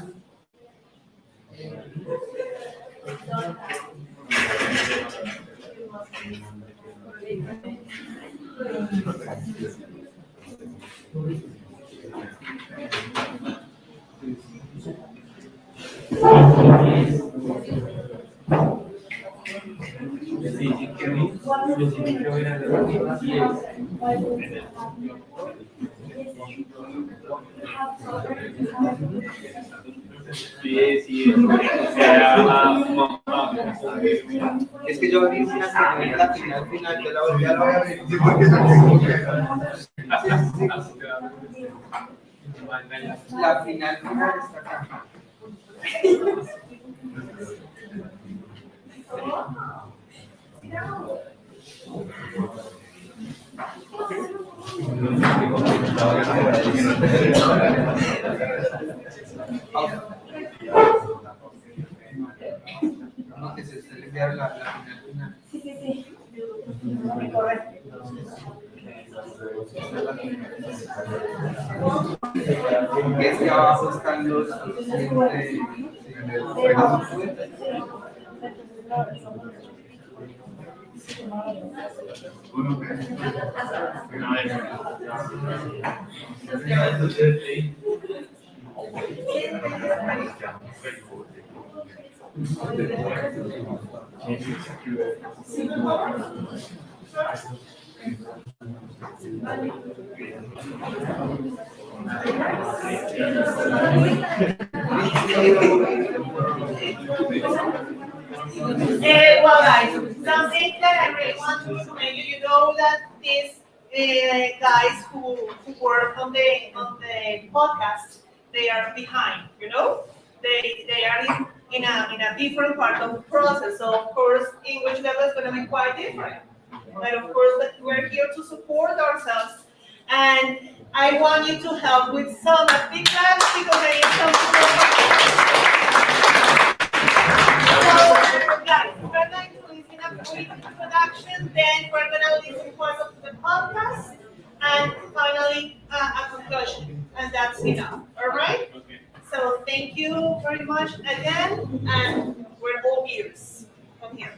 Es que yo vi una que la final, yo la volví a ver. Sí, porque yo tengo que... La final final está acá. No, que se le enviaron la final final. Sí, sí, sí. Correcto. Es que abajo están los Well, guys, something that I really want to recommend you, you know that these guys who work on the podcast, they are behind, you know? They are in a different part of the process. So of course English level is gonna be quite different. But of course but we're here to support ourselves. And I want you to help with some big claps because I need some support. So guys, we're going to listen a brief introduction, then we're gonna listen part of the podcast, and finally a conclusion. And that's enough. Alright? So thank you very much again, and we're all ears from here.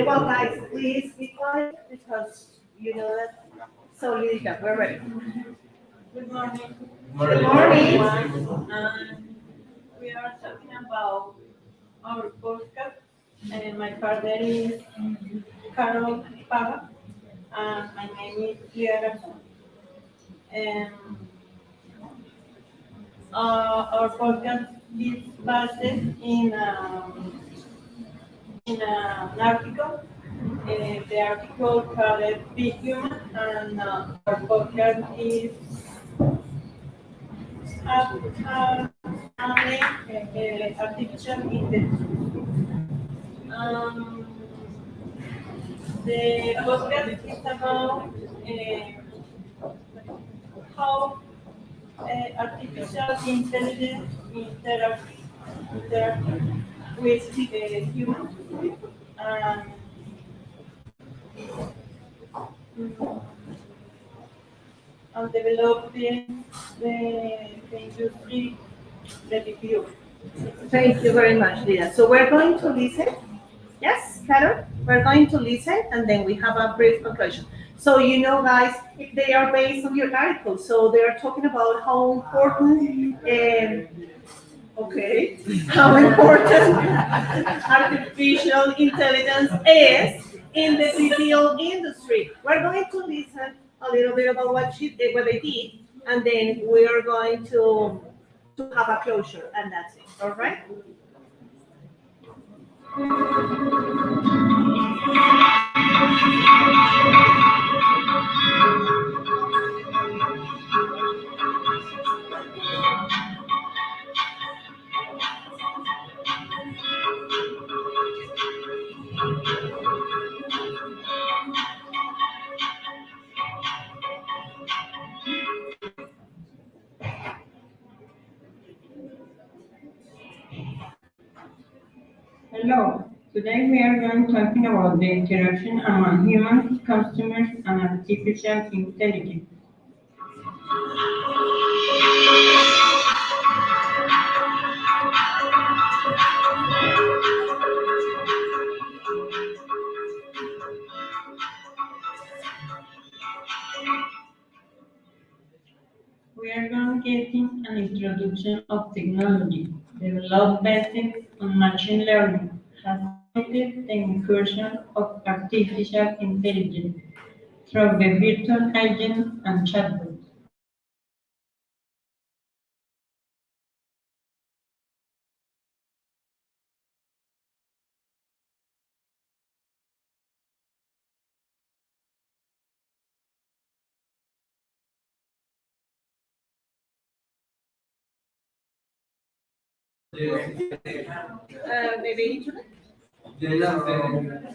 Well, guys, please be quiet because you know that. So, Lilica, we're ready. Good morning. Good morning. We are talking about our podcast. And my father is Carol Paga, and my name is Liara. And our podcast is based in an article. The article called Be Human, and our podcast is artificial intelligence. Um, the podcast is about how artificial intelligence interact with humans, and mm, and developing the industry, the BPO. Thank you very much, Lida. So we're going to listen. Yes, Carol? We're going to listen and then we have a brief conclusion. So you know, guys, they are based on your article. So they are talking about how important, okay, how important artificial intelligence is in the BPO industry. We're going to listen a little bit about what they did, and then we are going to have a closure, and that's it. All right? Hello. Today we are going talking about the interaction among humans, customers, and artificial intelligence. We are going getting an introduction of technology, developed based on machine learning, has limited the incursion of artificial intelligence through the virtual agents and chatbots. Maybe internet?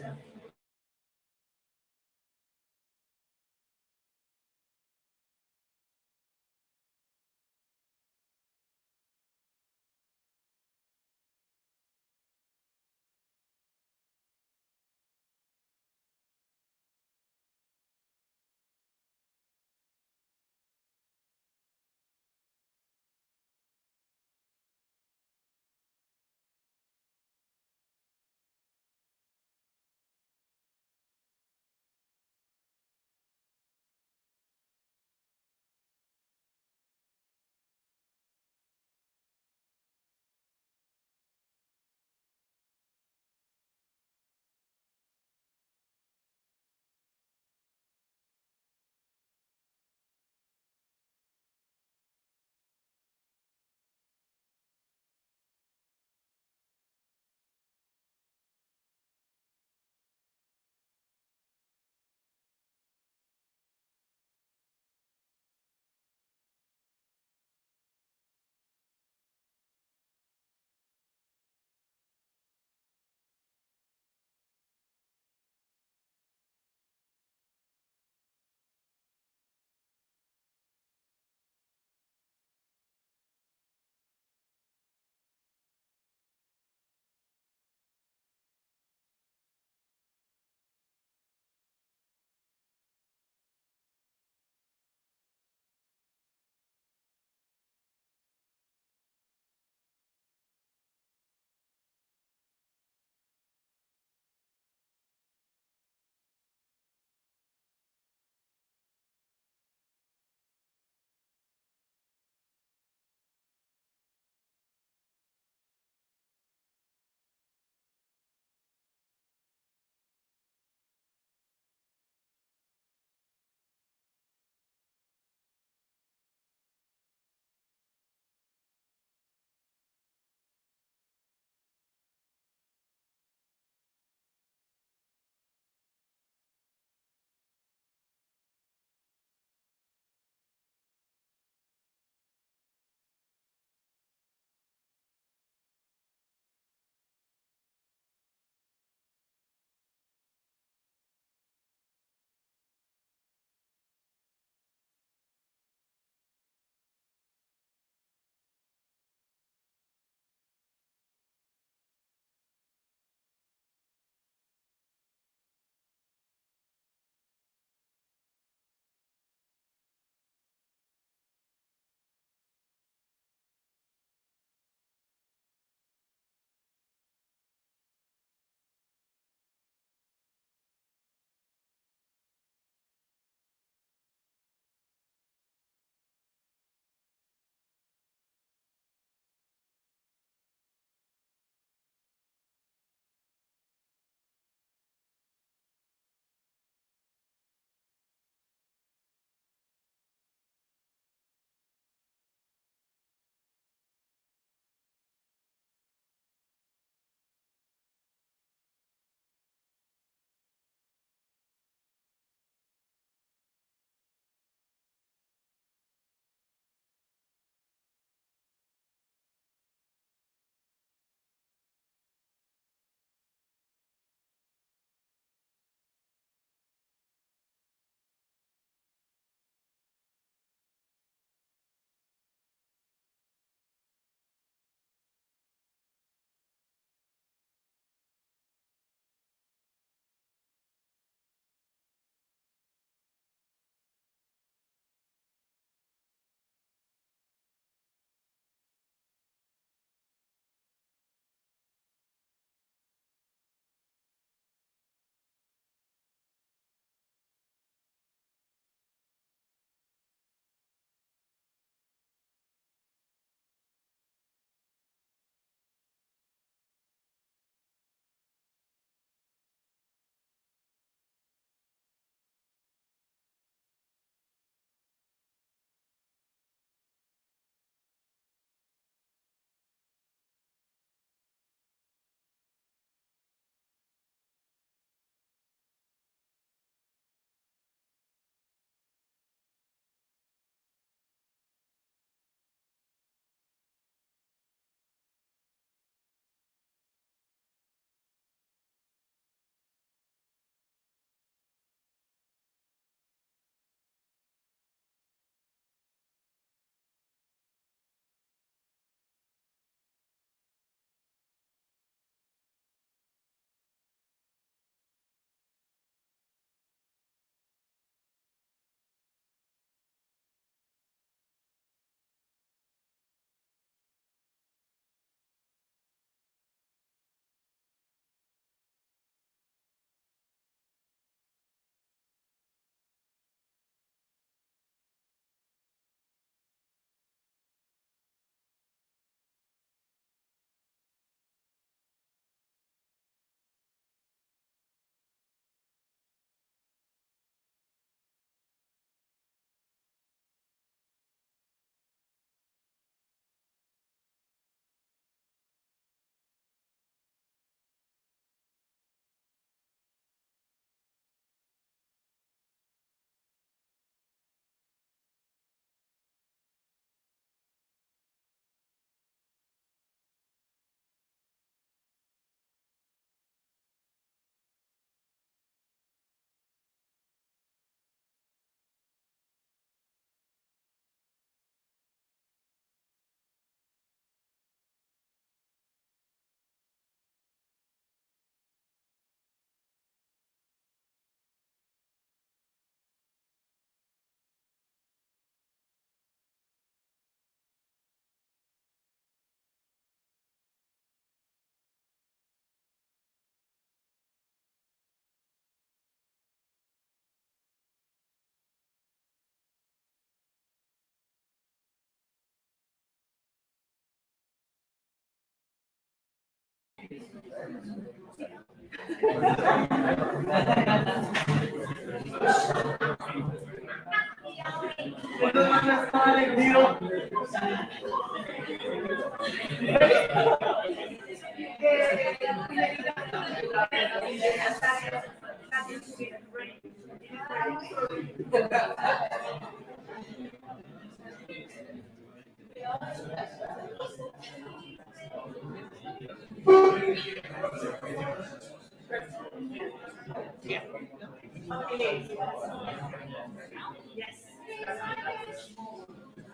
Yes.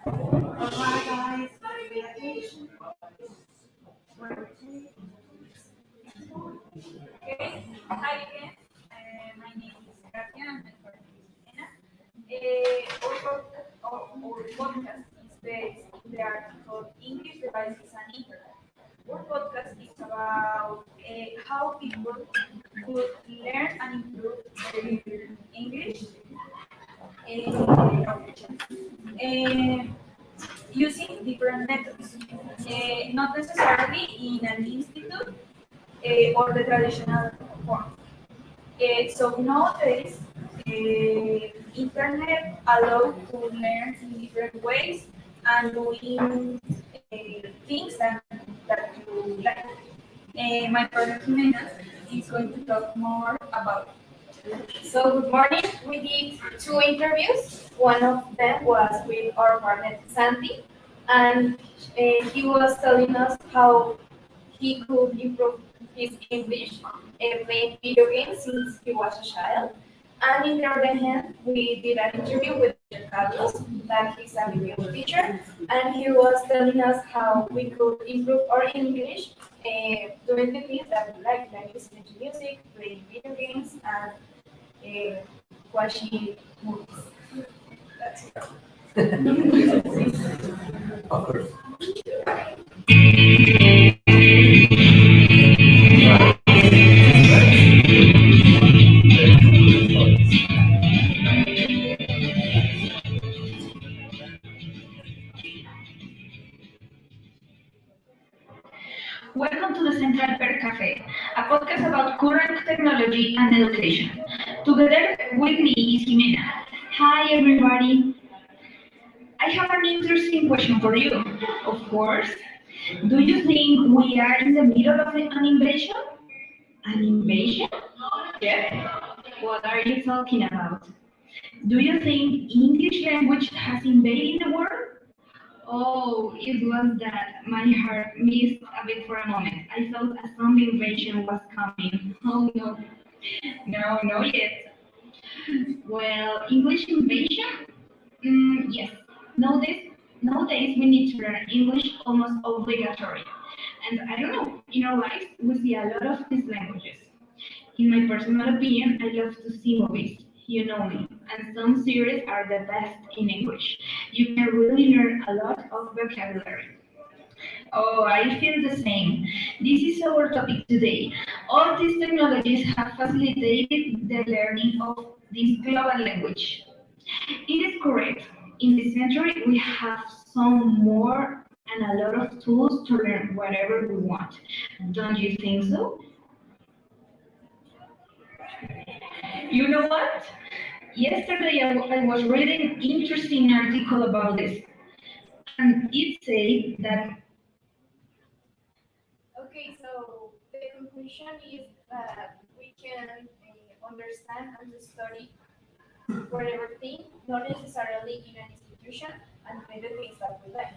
Alright, guys, pay attention. Okay, hi again. My name is Katia and my partner is Elena. Our podcast is based in the article English Devices and Internet. Our podcast is about how people could learn and improve their English uh, using different methods. Not necessarily in an institute or the traditional form. So nowadays, internet allows to learn in different ways and doing things that you like. My partner Jimena is going to talk more about. So good morning. We did two interviews. One of them was with our partner Sandy, and he was telling us how he could improve his English playing video games since he was a child. And in the other hand, we did an interview with Mr. Carlos, that he's a video teacher, and he was telling us how we could improve our English doing the things that we like listening to music, playing video games, and watching movies. That's it. Of course. Welcome to the Central Perk Cafe, a podcast about current technology and education. Together with me is Jimena. Hi everybody. I have an interesting question for you. Of course. Do you think we are in the middle of an invasion? An invasion? Yeah. What are you talking about? Do you think English language has invaded the world? Oh, it was that my heart missed a bit for a moment. I thought a zombie invasion was coming. Oh no, no, not yet. Well, English invasion? Yes. Nowadays we need to learn English almost obligatory. And I don't know, in our lives we see a lot of these languages. In my personal opinion, I love to see movies. You know me. And some series are the best in English. You can really learn a lot of vocabulary. Oh, I feel the same. This is our topic today. All these technologies have facilitated the learning of this global language. It is correct. In this century, we have some more and a lot of tools to learn whatever we want. Don't you think so? You know what? Yesterday I was reading an interesting article about this, and it said that Okay, so the conclusion is that we can understand and study whatever thing, not necessarily in an institution, and do the things that we like.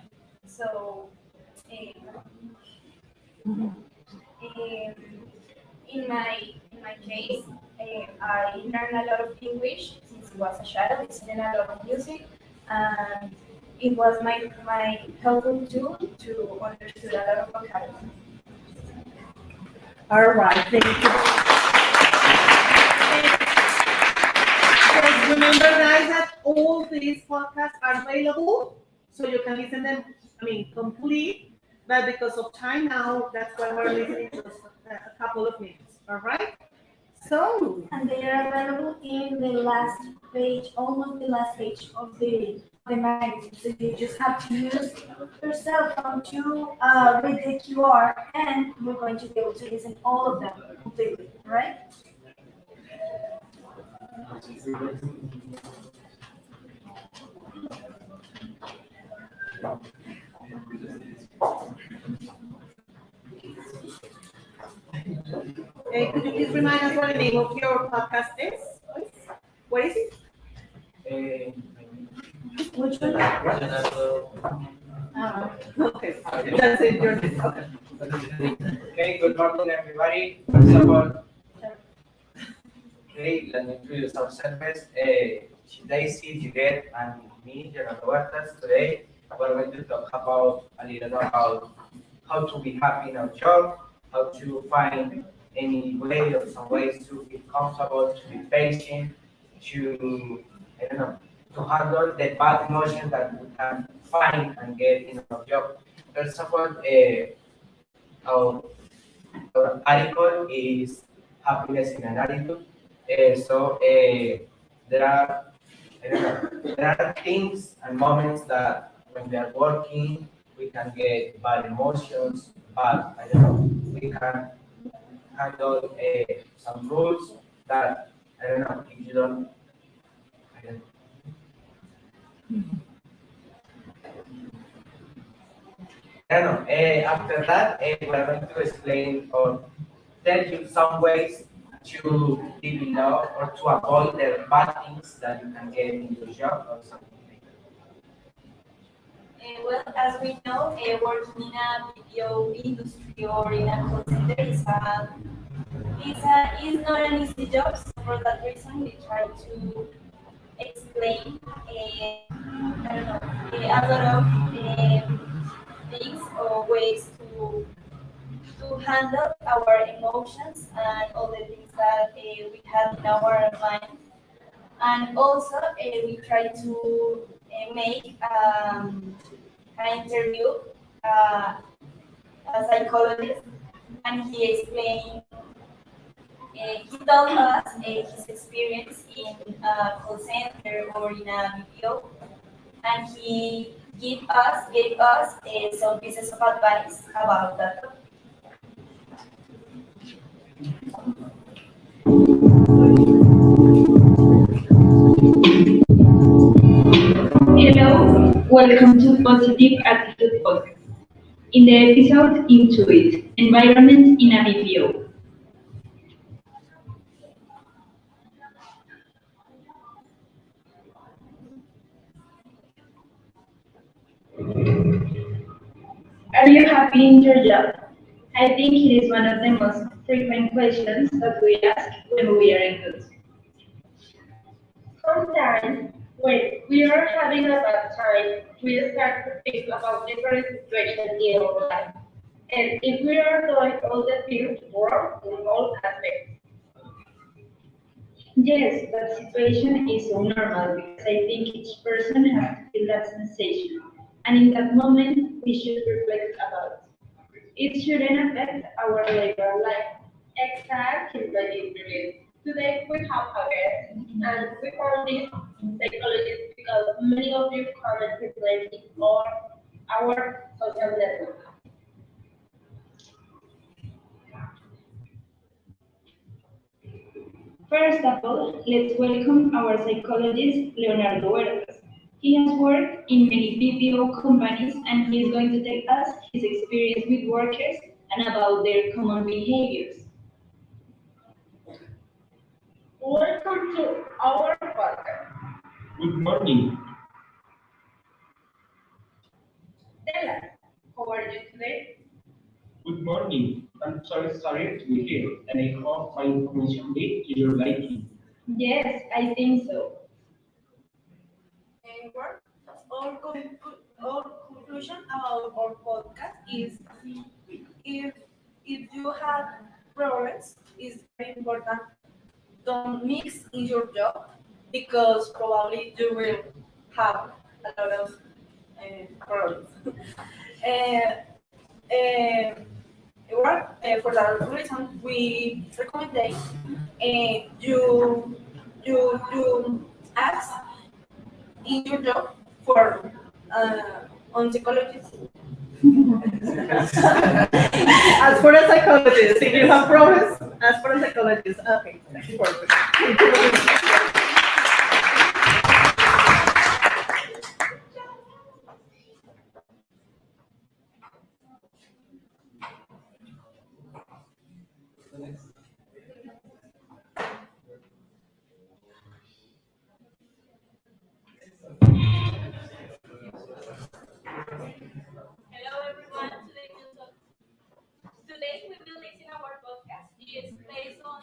So, um, in my case, I learned a lot of English since I was a child, listening a lot of music, and it was my helpful tool to understand a lot of vocabulary. All right, thank you. Just remember, guys, that all these podcasts are available, so you can listen them. Complete. But because of time now, that's why we're listening to a couple of minutes. All right. So And they are available in the last page, almost the last page of the the magazine. So you just have to use your cell phone to read the QR, and we're going to be able to listen all of them completely, right? Could you please remind us what the name of your podcast is? What is it? Which one? Okay, that's it, your name. Okay. Okay, good morning, everybody. First of all, okay, let me introduce ourselves. Daisy, Juliet, and me, Gerardo Huertas. Today, we're going to talk about a little about how to be happy in our job, how to find any way or some ways to be comfortable, to be patient, to, I don't know, to handle the bad emotions that we can find and get in our job. First of all, our article is happiness in an attitude. There are, I don't know, there are things and moments that when we are working, we can get bad emotions, but I don't know, we can handle some rules that, I don't know, if you don't, I don't, I don't know. After that, we're going to explain or tell you some ways to live in love or to avoid the bad things that you can get in your job or something like Well, as we know, working in a BPO industry or in a call center is not an easy job. So for that reason, we try to explain, I don't know, a lot of things or ways to handle our emotions and all the things that we have in our mind. And also, we try to make an interview uh, a psychologist, and he explained, he told us his experience in a call center or in a BPO, and he gave us some pieces of advice about that. Hello, welcome to Positive Attitude Podcast. In the episode Into It, Environment in a BPO. Are you happy in your job? I think it is one of the most frequent questions that we ask when we are in good. Sometimes, when we are having a bad time, we start to think about different situations in our life. And if we are going all the things wrong in all aspects. Yes, that situation is so normal because I think each person has to feel that sensation. And in that moment, we should reflect about it. It shouldn't affect our labor life. Exactly, Juliet. Today we have a guest, and we found this psychologist because many of you comment frequently on our social network. First of all, let's welcome our psychologist, Leonardo Huertas. He has worked in many BPO companies and he is going to tell us his experience with workers and about their common behaviors. Welcome to our podcast. Good morning. Tell us, how are you today? Good morning. I'm sorry to be here, and I hope my information be to your liking. Yes, I think so. Our, our conclusion about our podcast is if if you have problems, it's very important. Don't mix in your job because probably you will have a lot of problems. uh, uh, for that reason, we recommend you ask in your job for on psychologists. As for a psychologist, if you have problems, ask for a psychologist. Okay, perfect. Hello everyone. Today we will listen our podcast. It's based on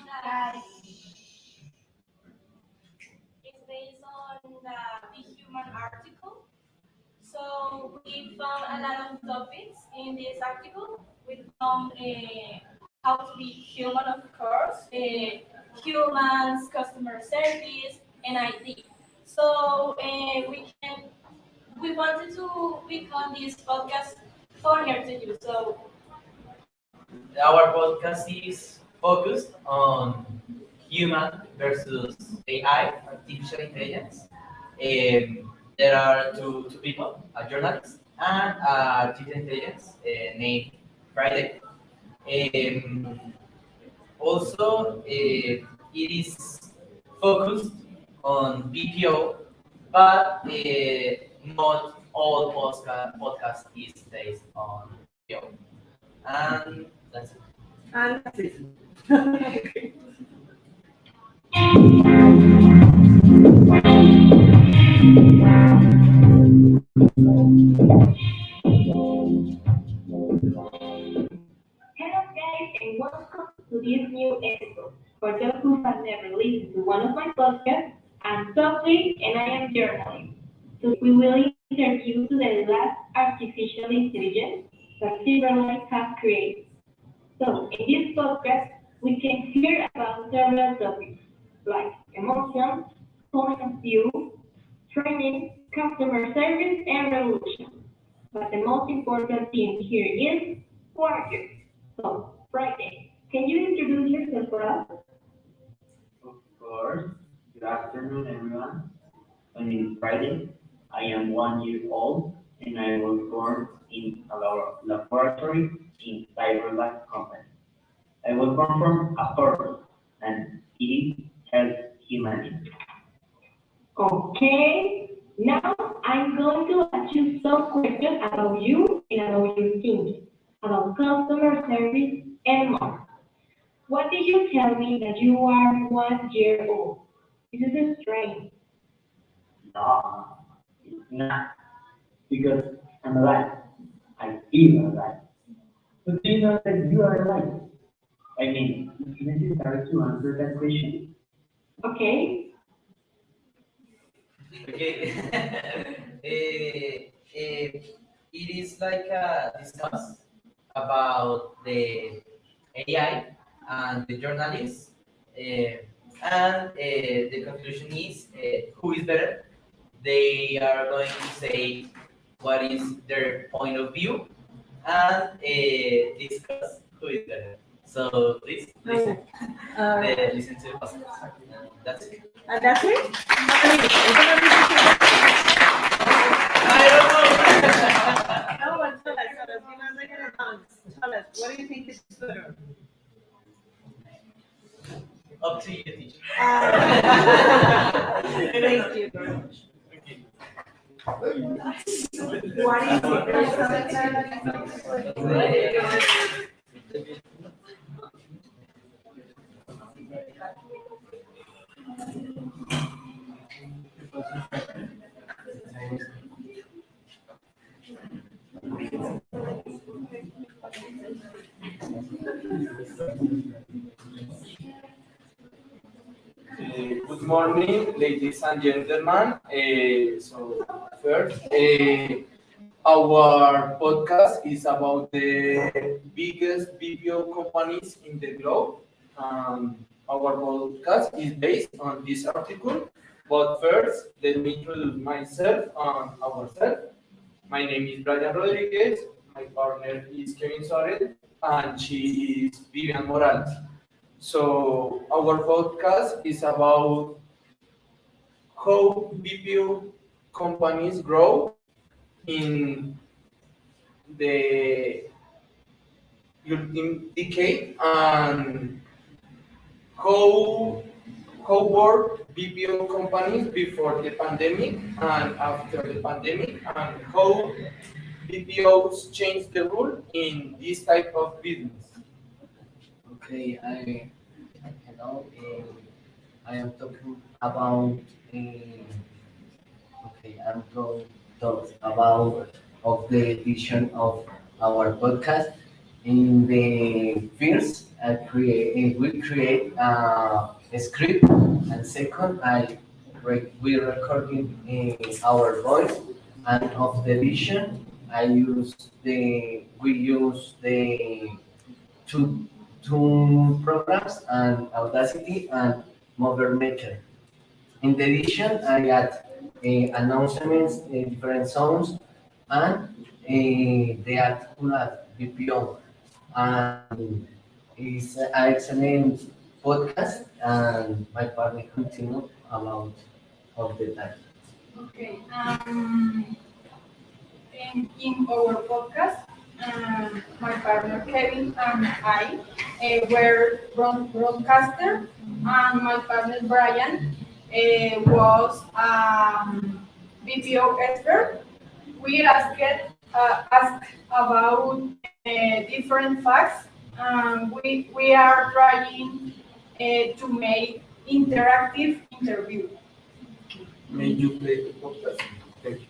the Be Human article. So we found a lot of topics in this article. We found how to be human, of course, humans, customer service, and IT. So we wanted to become this podcast funnier to you. So Our podcast is focused on human versus AI, artificial intelligence. There are two people, a journalist and artificial intelligence named Friday. Um, Also, it is focused on BPO, but not all podcast is based on BPO. And that's it. And that's it. Hello guys and welcome to this new episode. For those who have never listened to one of my podcasts, I'm Sophie and I am journalist. Today we will interview to the last artificial intelligence that Silverlight has created. So in this podcast we can hear about several topics like emotions, point of view, training, customer service and revolution. But the most important thing here is who are you? So, Friday, can you introduce yourself for us? Of course. Good afternoon, everyone. My name is Friday. I am 1 year old, and I was born in a laboratory in CyberLab company. I was born from a purpose, and it is help humanity. Okay. Now I'm going to ask you some questions about you and about your thinking, about customer service and more. What did you tell me that you are 1 year old? This is strange. No, it's not, because I'm alive. I feel alive. But do you know that you are alive? I mean, it's necessary to answer that question. Okay. Okay. It is like a discuss about the AI and the journalists, and the conclusion is who is better. They are going to say what is their point of view and discuss who is better. So please listen, listen to us. That's it. And that's it? I don't know. No, but tell us, give us like an advance. Tell us, what do you think is better? Up to you, teacher. Thank you very much. Okay. What is it? Good morning, ladies and gentlemen. So first, our podcast is about the biggest BPO companies in the globe. Our podcast is based on this article. But first, let me introduce myself and ourselves. My name is Brian Rodriguez. My partner is Kevin Suarez, and she is Vivian Morales. So our podcast is about how BPO companies grow in the in decade and how how work BPO companies before the pandemic and after the pandemic, and how BPOs change the rule in this type of business. Okay, hello. I am talking about I'm going to talk about of the vision of our podcast. In the first, we create a script, and second, we recording our voice, and of the vision, we use the two programs and Audacity and Mobile Maker. In the edition, I add announcements, different songs, and the article at BPO. And it's an excellent podcast, and my partner continue about of the time. Okay. In our podcast, my partner Kevin and I were broadcaster, and my partner Brian was BPO expert. We asked about different facts. We are trying to make interactive interview. May you play the podcast? Thank you.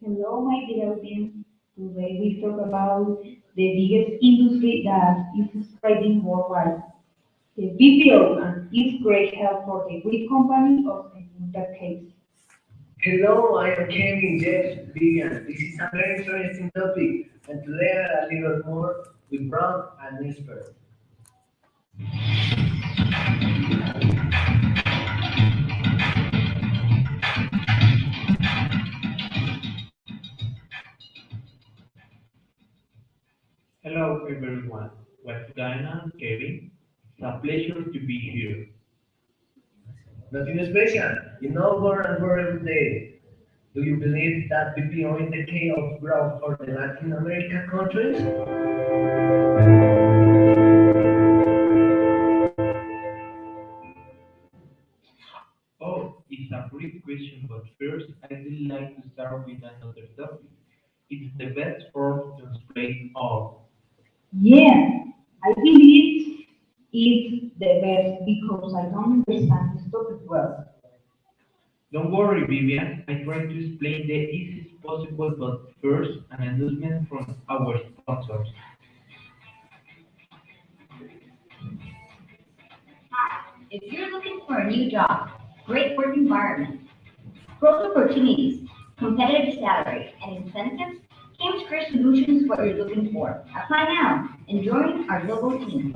Hello, my dear audience. Today we talk about the biggest industry that is spreading worldwide, the BPO, and its great help for the great company of in that case. Hello, I am Kevin Jeff Vivian. This is a very interesting topic, and today a little more with Brown and Nisper. Hello, everyone. What's going on, Kevin? It's a pleasure to be here. Nothing special. You know more and more every day. Do you believe that BPO is the key of growth for the Latin American countries? Oh, it's a great question, but first, I would like to start with another topic. It's the best form to explain all. Yeah, I believe it's the best because I don't understand this topic well. Don't worry, Vivian. I try to explain the easiest possible, but first, an announcement from our sponsors. If you're looking for a new job, great work environment, growth opportunities, competitive salary, and incentives, Cam's Career Solutions is what you're looking for. Apply now and join our global team.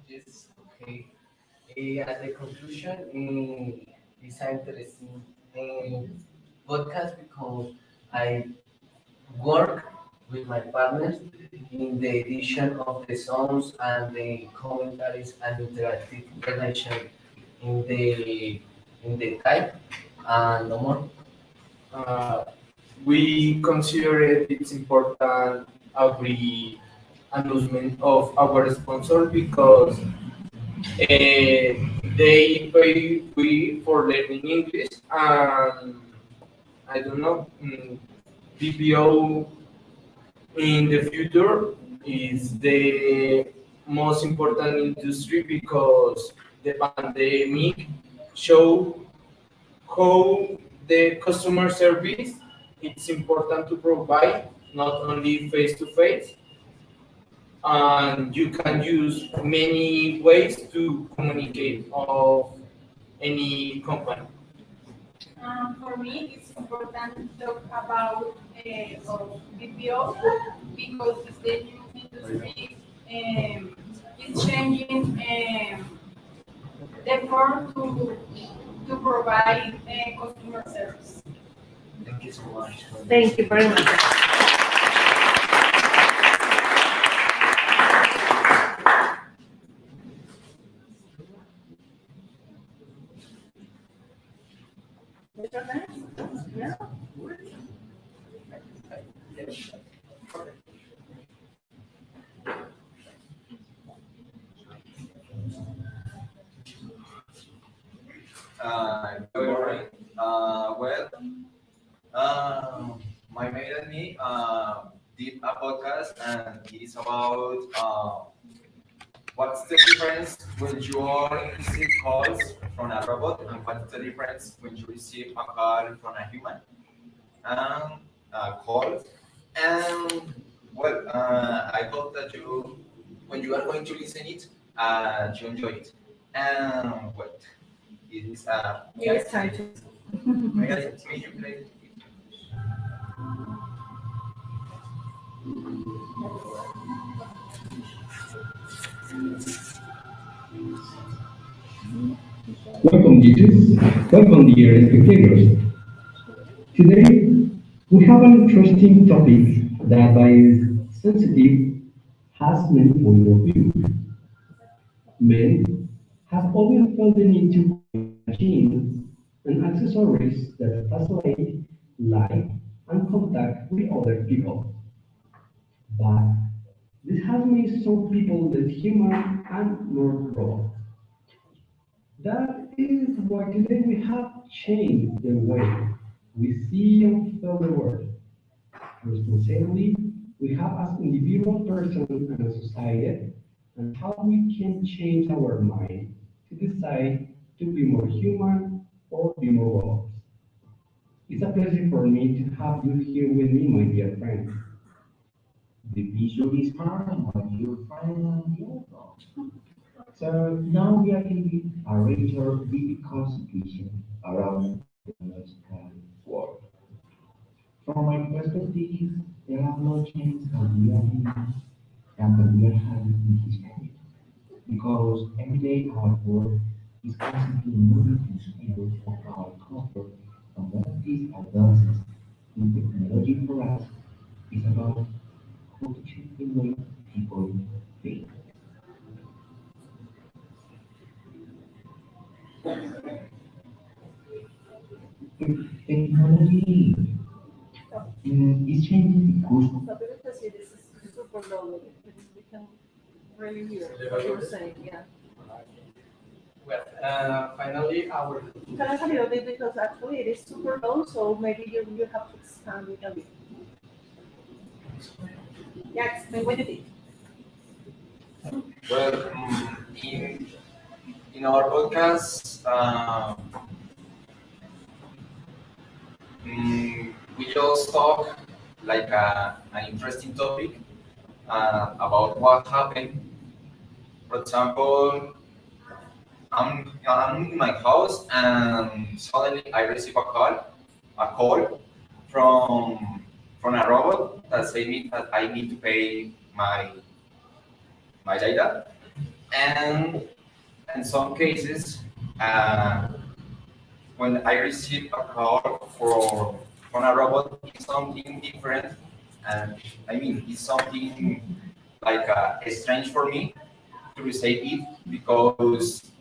Yes, okay. At the conclusion, it's an interesting podcast because I work with my partners in the edition of the songs and the commentaries and interactive relation in the type and no more. Uh, we consider it's important every announcement of our sponsor because they pay we for learning English, and I don't know, BPO in the future is the most important industry because the pandemic show how the customer service it's important to provide not only face to face, and you can use many ways to communicate of any company. For me, it's important to talk about of BPO because it's the new industry is changing the form to provide customer service. Thank you so much. Thank you very much. Mr. Next? Yeah? Good morning. My mate and me did a podcast, and it is about what's the difference when you are receive calls from a robot, and what's the difference when you receive a call from a human. And call. And I hope that you, when you are going to listen it, you enjoy it. And it is It is time to. may you play. Welcome, teachers. Welcome, dear spectators. Today, we have an interesting topic that, by sensitive, has many points of view. Men have always felt the need to buy machines and accessories that facilitate life and contact with other people. But this has made some people less human and more raw. That is why today we have changed the way we see and feel the world. Responsibility we have as individual persons and a society, and how we can change our mind to decide to be more human or be more robots. It's a pleasure for me to have you here with me, my dear friends. The visual is hard and what you find on the other. So now we are in a regular big constitution around the technological world. From my perspective, there are no changes that we are living and that we are having in history. Because every day our world is constantly moving to the speed of our comfort, and one of these advances in technology for us is about how to change the way people think. Technology is changing the course of. So because it is super low, we can really hear what you're saying, yeah. Well, finally, our Tell us a little bit because actually it is super low, so maybe you have to expand it a bit. Yeah, explain what you did. In our podcast, we just talk like an interesting topic about what happened. For example, I'm in my house and suddenly I receive a call from a robot that say me that I need to pay my data. And in some cases, uh, when I receive a call from a robot, it's something different, and I mean it's something like strange for me to receive it because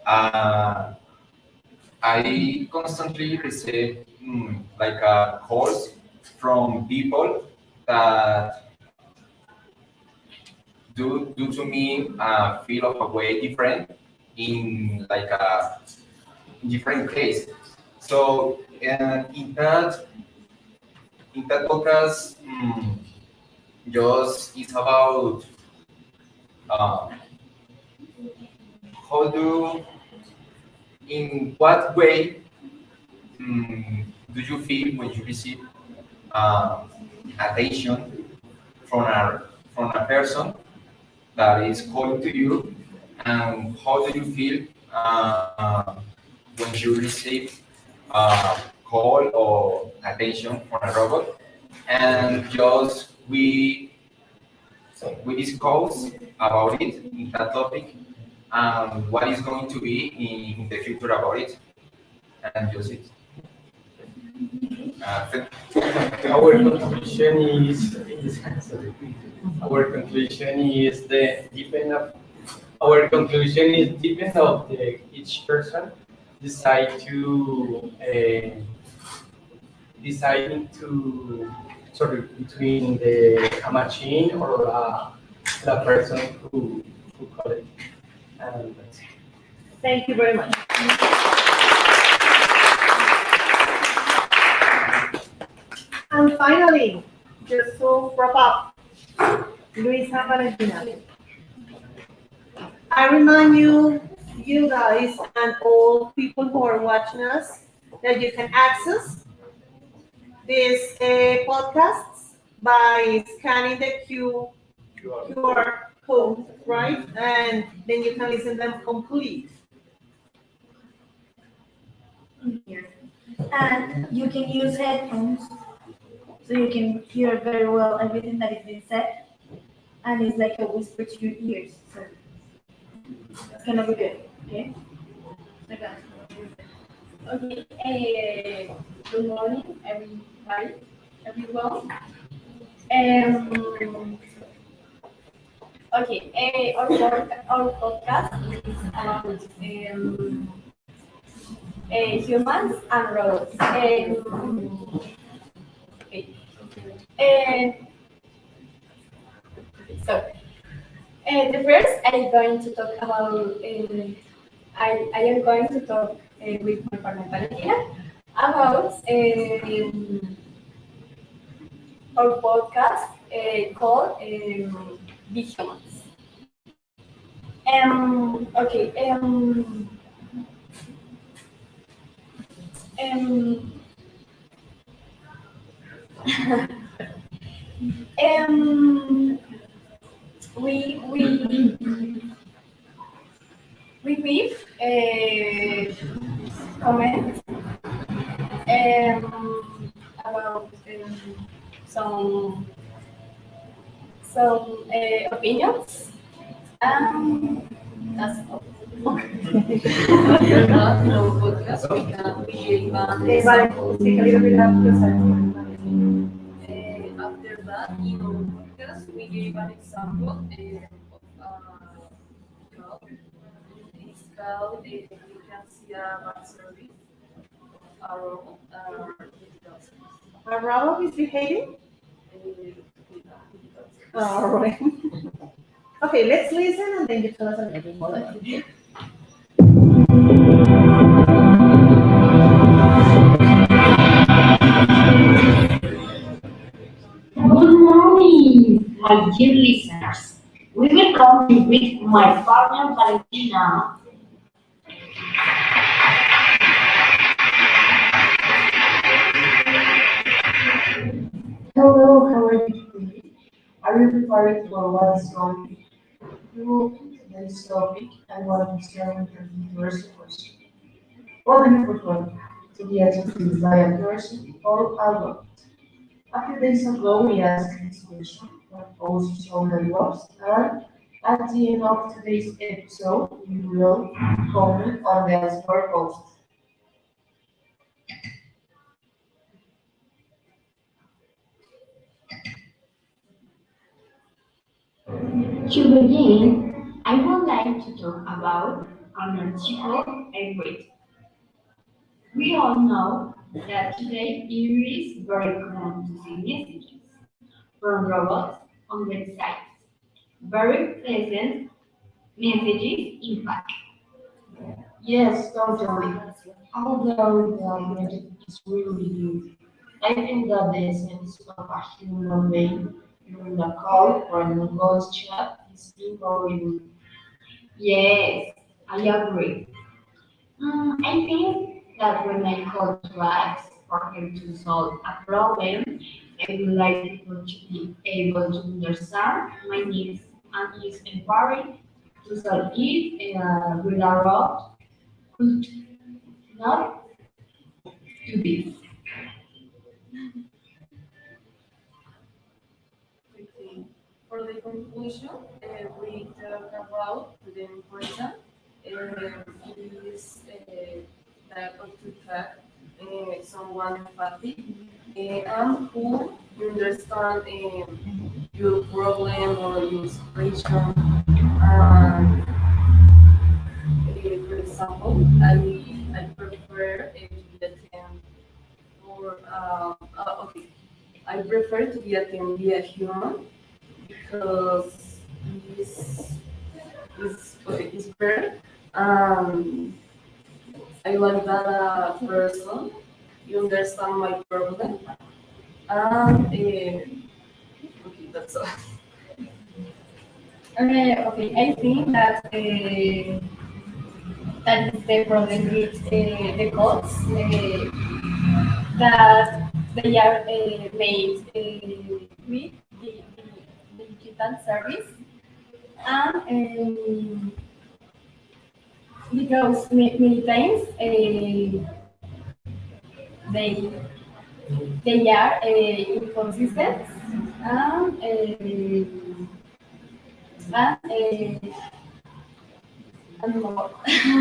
uh, I constantly receive like calls from people that do to me feel of a way different in like a different case. So in that podcast, just it's about uh, how do in what way do you feel when you receive uh, attention from a person that is calling to you, and how do you feel when you receive call or attention from a robot, and just we we discuss about it in that topic and what is going to be in the future about it, and just it. Our conclusion is sorry. Our conclusion is the depend of our conclusion is depend of each person decide to deciding to sorry between a machine or the person who call it. And that's it. Thank you very much. And finally, just to wrap up, Luisa Valentina. I remind you, you guys, and all people who are watching us, that you can access these podcasts by scanning the QR code, right? And then you can listen them complete. And you can use headphones so you can hear very well everything that is being said, and it's like a whisper to your ears. So it's gonna be good. Okay. Okay. Okay, good morning, everybody, everyone. Um, okay, our podcast is about humans and robots. Okay. And so, the first I'm going to talk about. I am going to talk with my partner Valentina about our podcast called Be Humans. Okay. Um, um, we we we leave comments about some opinions. That's all. After that, in our podcast, we gave an example. Speak a little bit up yourself. After that, in our podcast, we gave an example of job. It's called, you can see a bad service of a robot, digital service. A robot is behaving? Digital service. All right. Okay, let's listen and then you tell us a little bit more about it. Good morning, my dear listeners. We will come with my partner Valentina. Hello, how are you today? Are you prepared for what is going to today's topic and what is going to be first question? What do you prefer to be assisted by a person or a robot? A few days ago, we asked this question, what posed so many was, and at the end of today's episode, we will comment on the answer post. To begin, I would like to talk about an article I read. We all know that today it is very common to see messages from robots on websites. Very pleasant messages, in fact. Yes, totally. Although the magic is really good. I think that the essence of a human being during a call or a voice chat is invaluable. Yes, I agree. I think that when I call to ask for him to solve a problem, I would like people to be able to understand my needs and use empowering to solve it with a road could not do this. For the conclusion, we talk about the important is that of to track someone empathic and who understand your problem or your situation. For example, I prefer to be attend for okay. I prefer to be attend via human because it's okay, it's fair. Um, I like that person. You understand my problem. And okay, that's all. Okay, I think that that is the problem with the codes that they are made with the digital service, and because many times they they are inconsistent, and and more.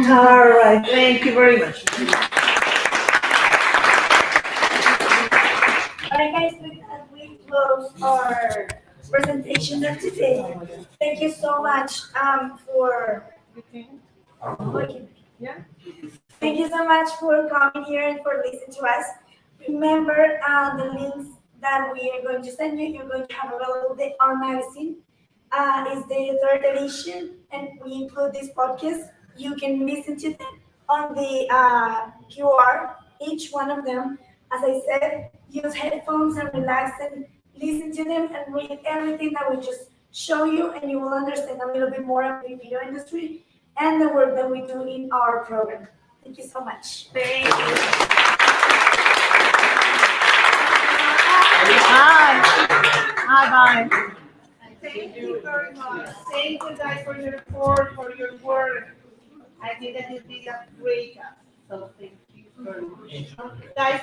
All right, thank you very much. Alright guys, with that we close our presentation of today. Thank you so much for Yeah. thank you so much for coming here and for listening to us. Remember the links that we are going to send you. You're going to have available our magazine. Is the third edition, and we include this podcast. You can listen to them on the QR, each one of them. As I said, use headphones and relax and listen to them and read everything that we just show you, and you will understand a little bit more of the video industry and the work that we do in our program. Thank you so much. Thank you. Bye. Bye. Thank you very much. Thank you guys for your support, for your work. I think that you did a great job. So thank you very much. Guys,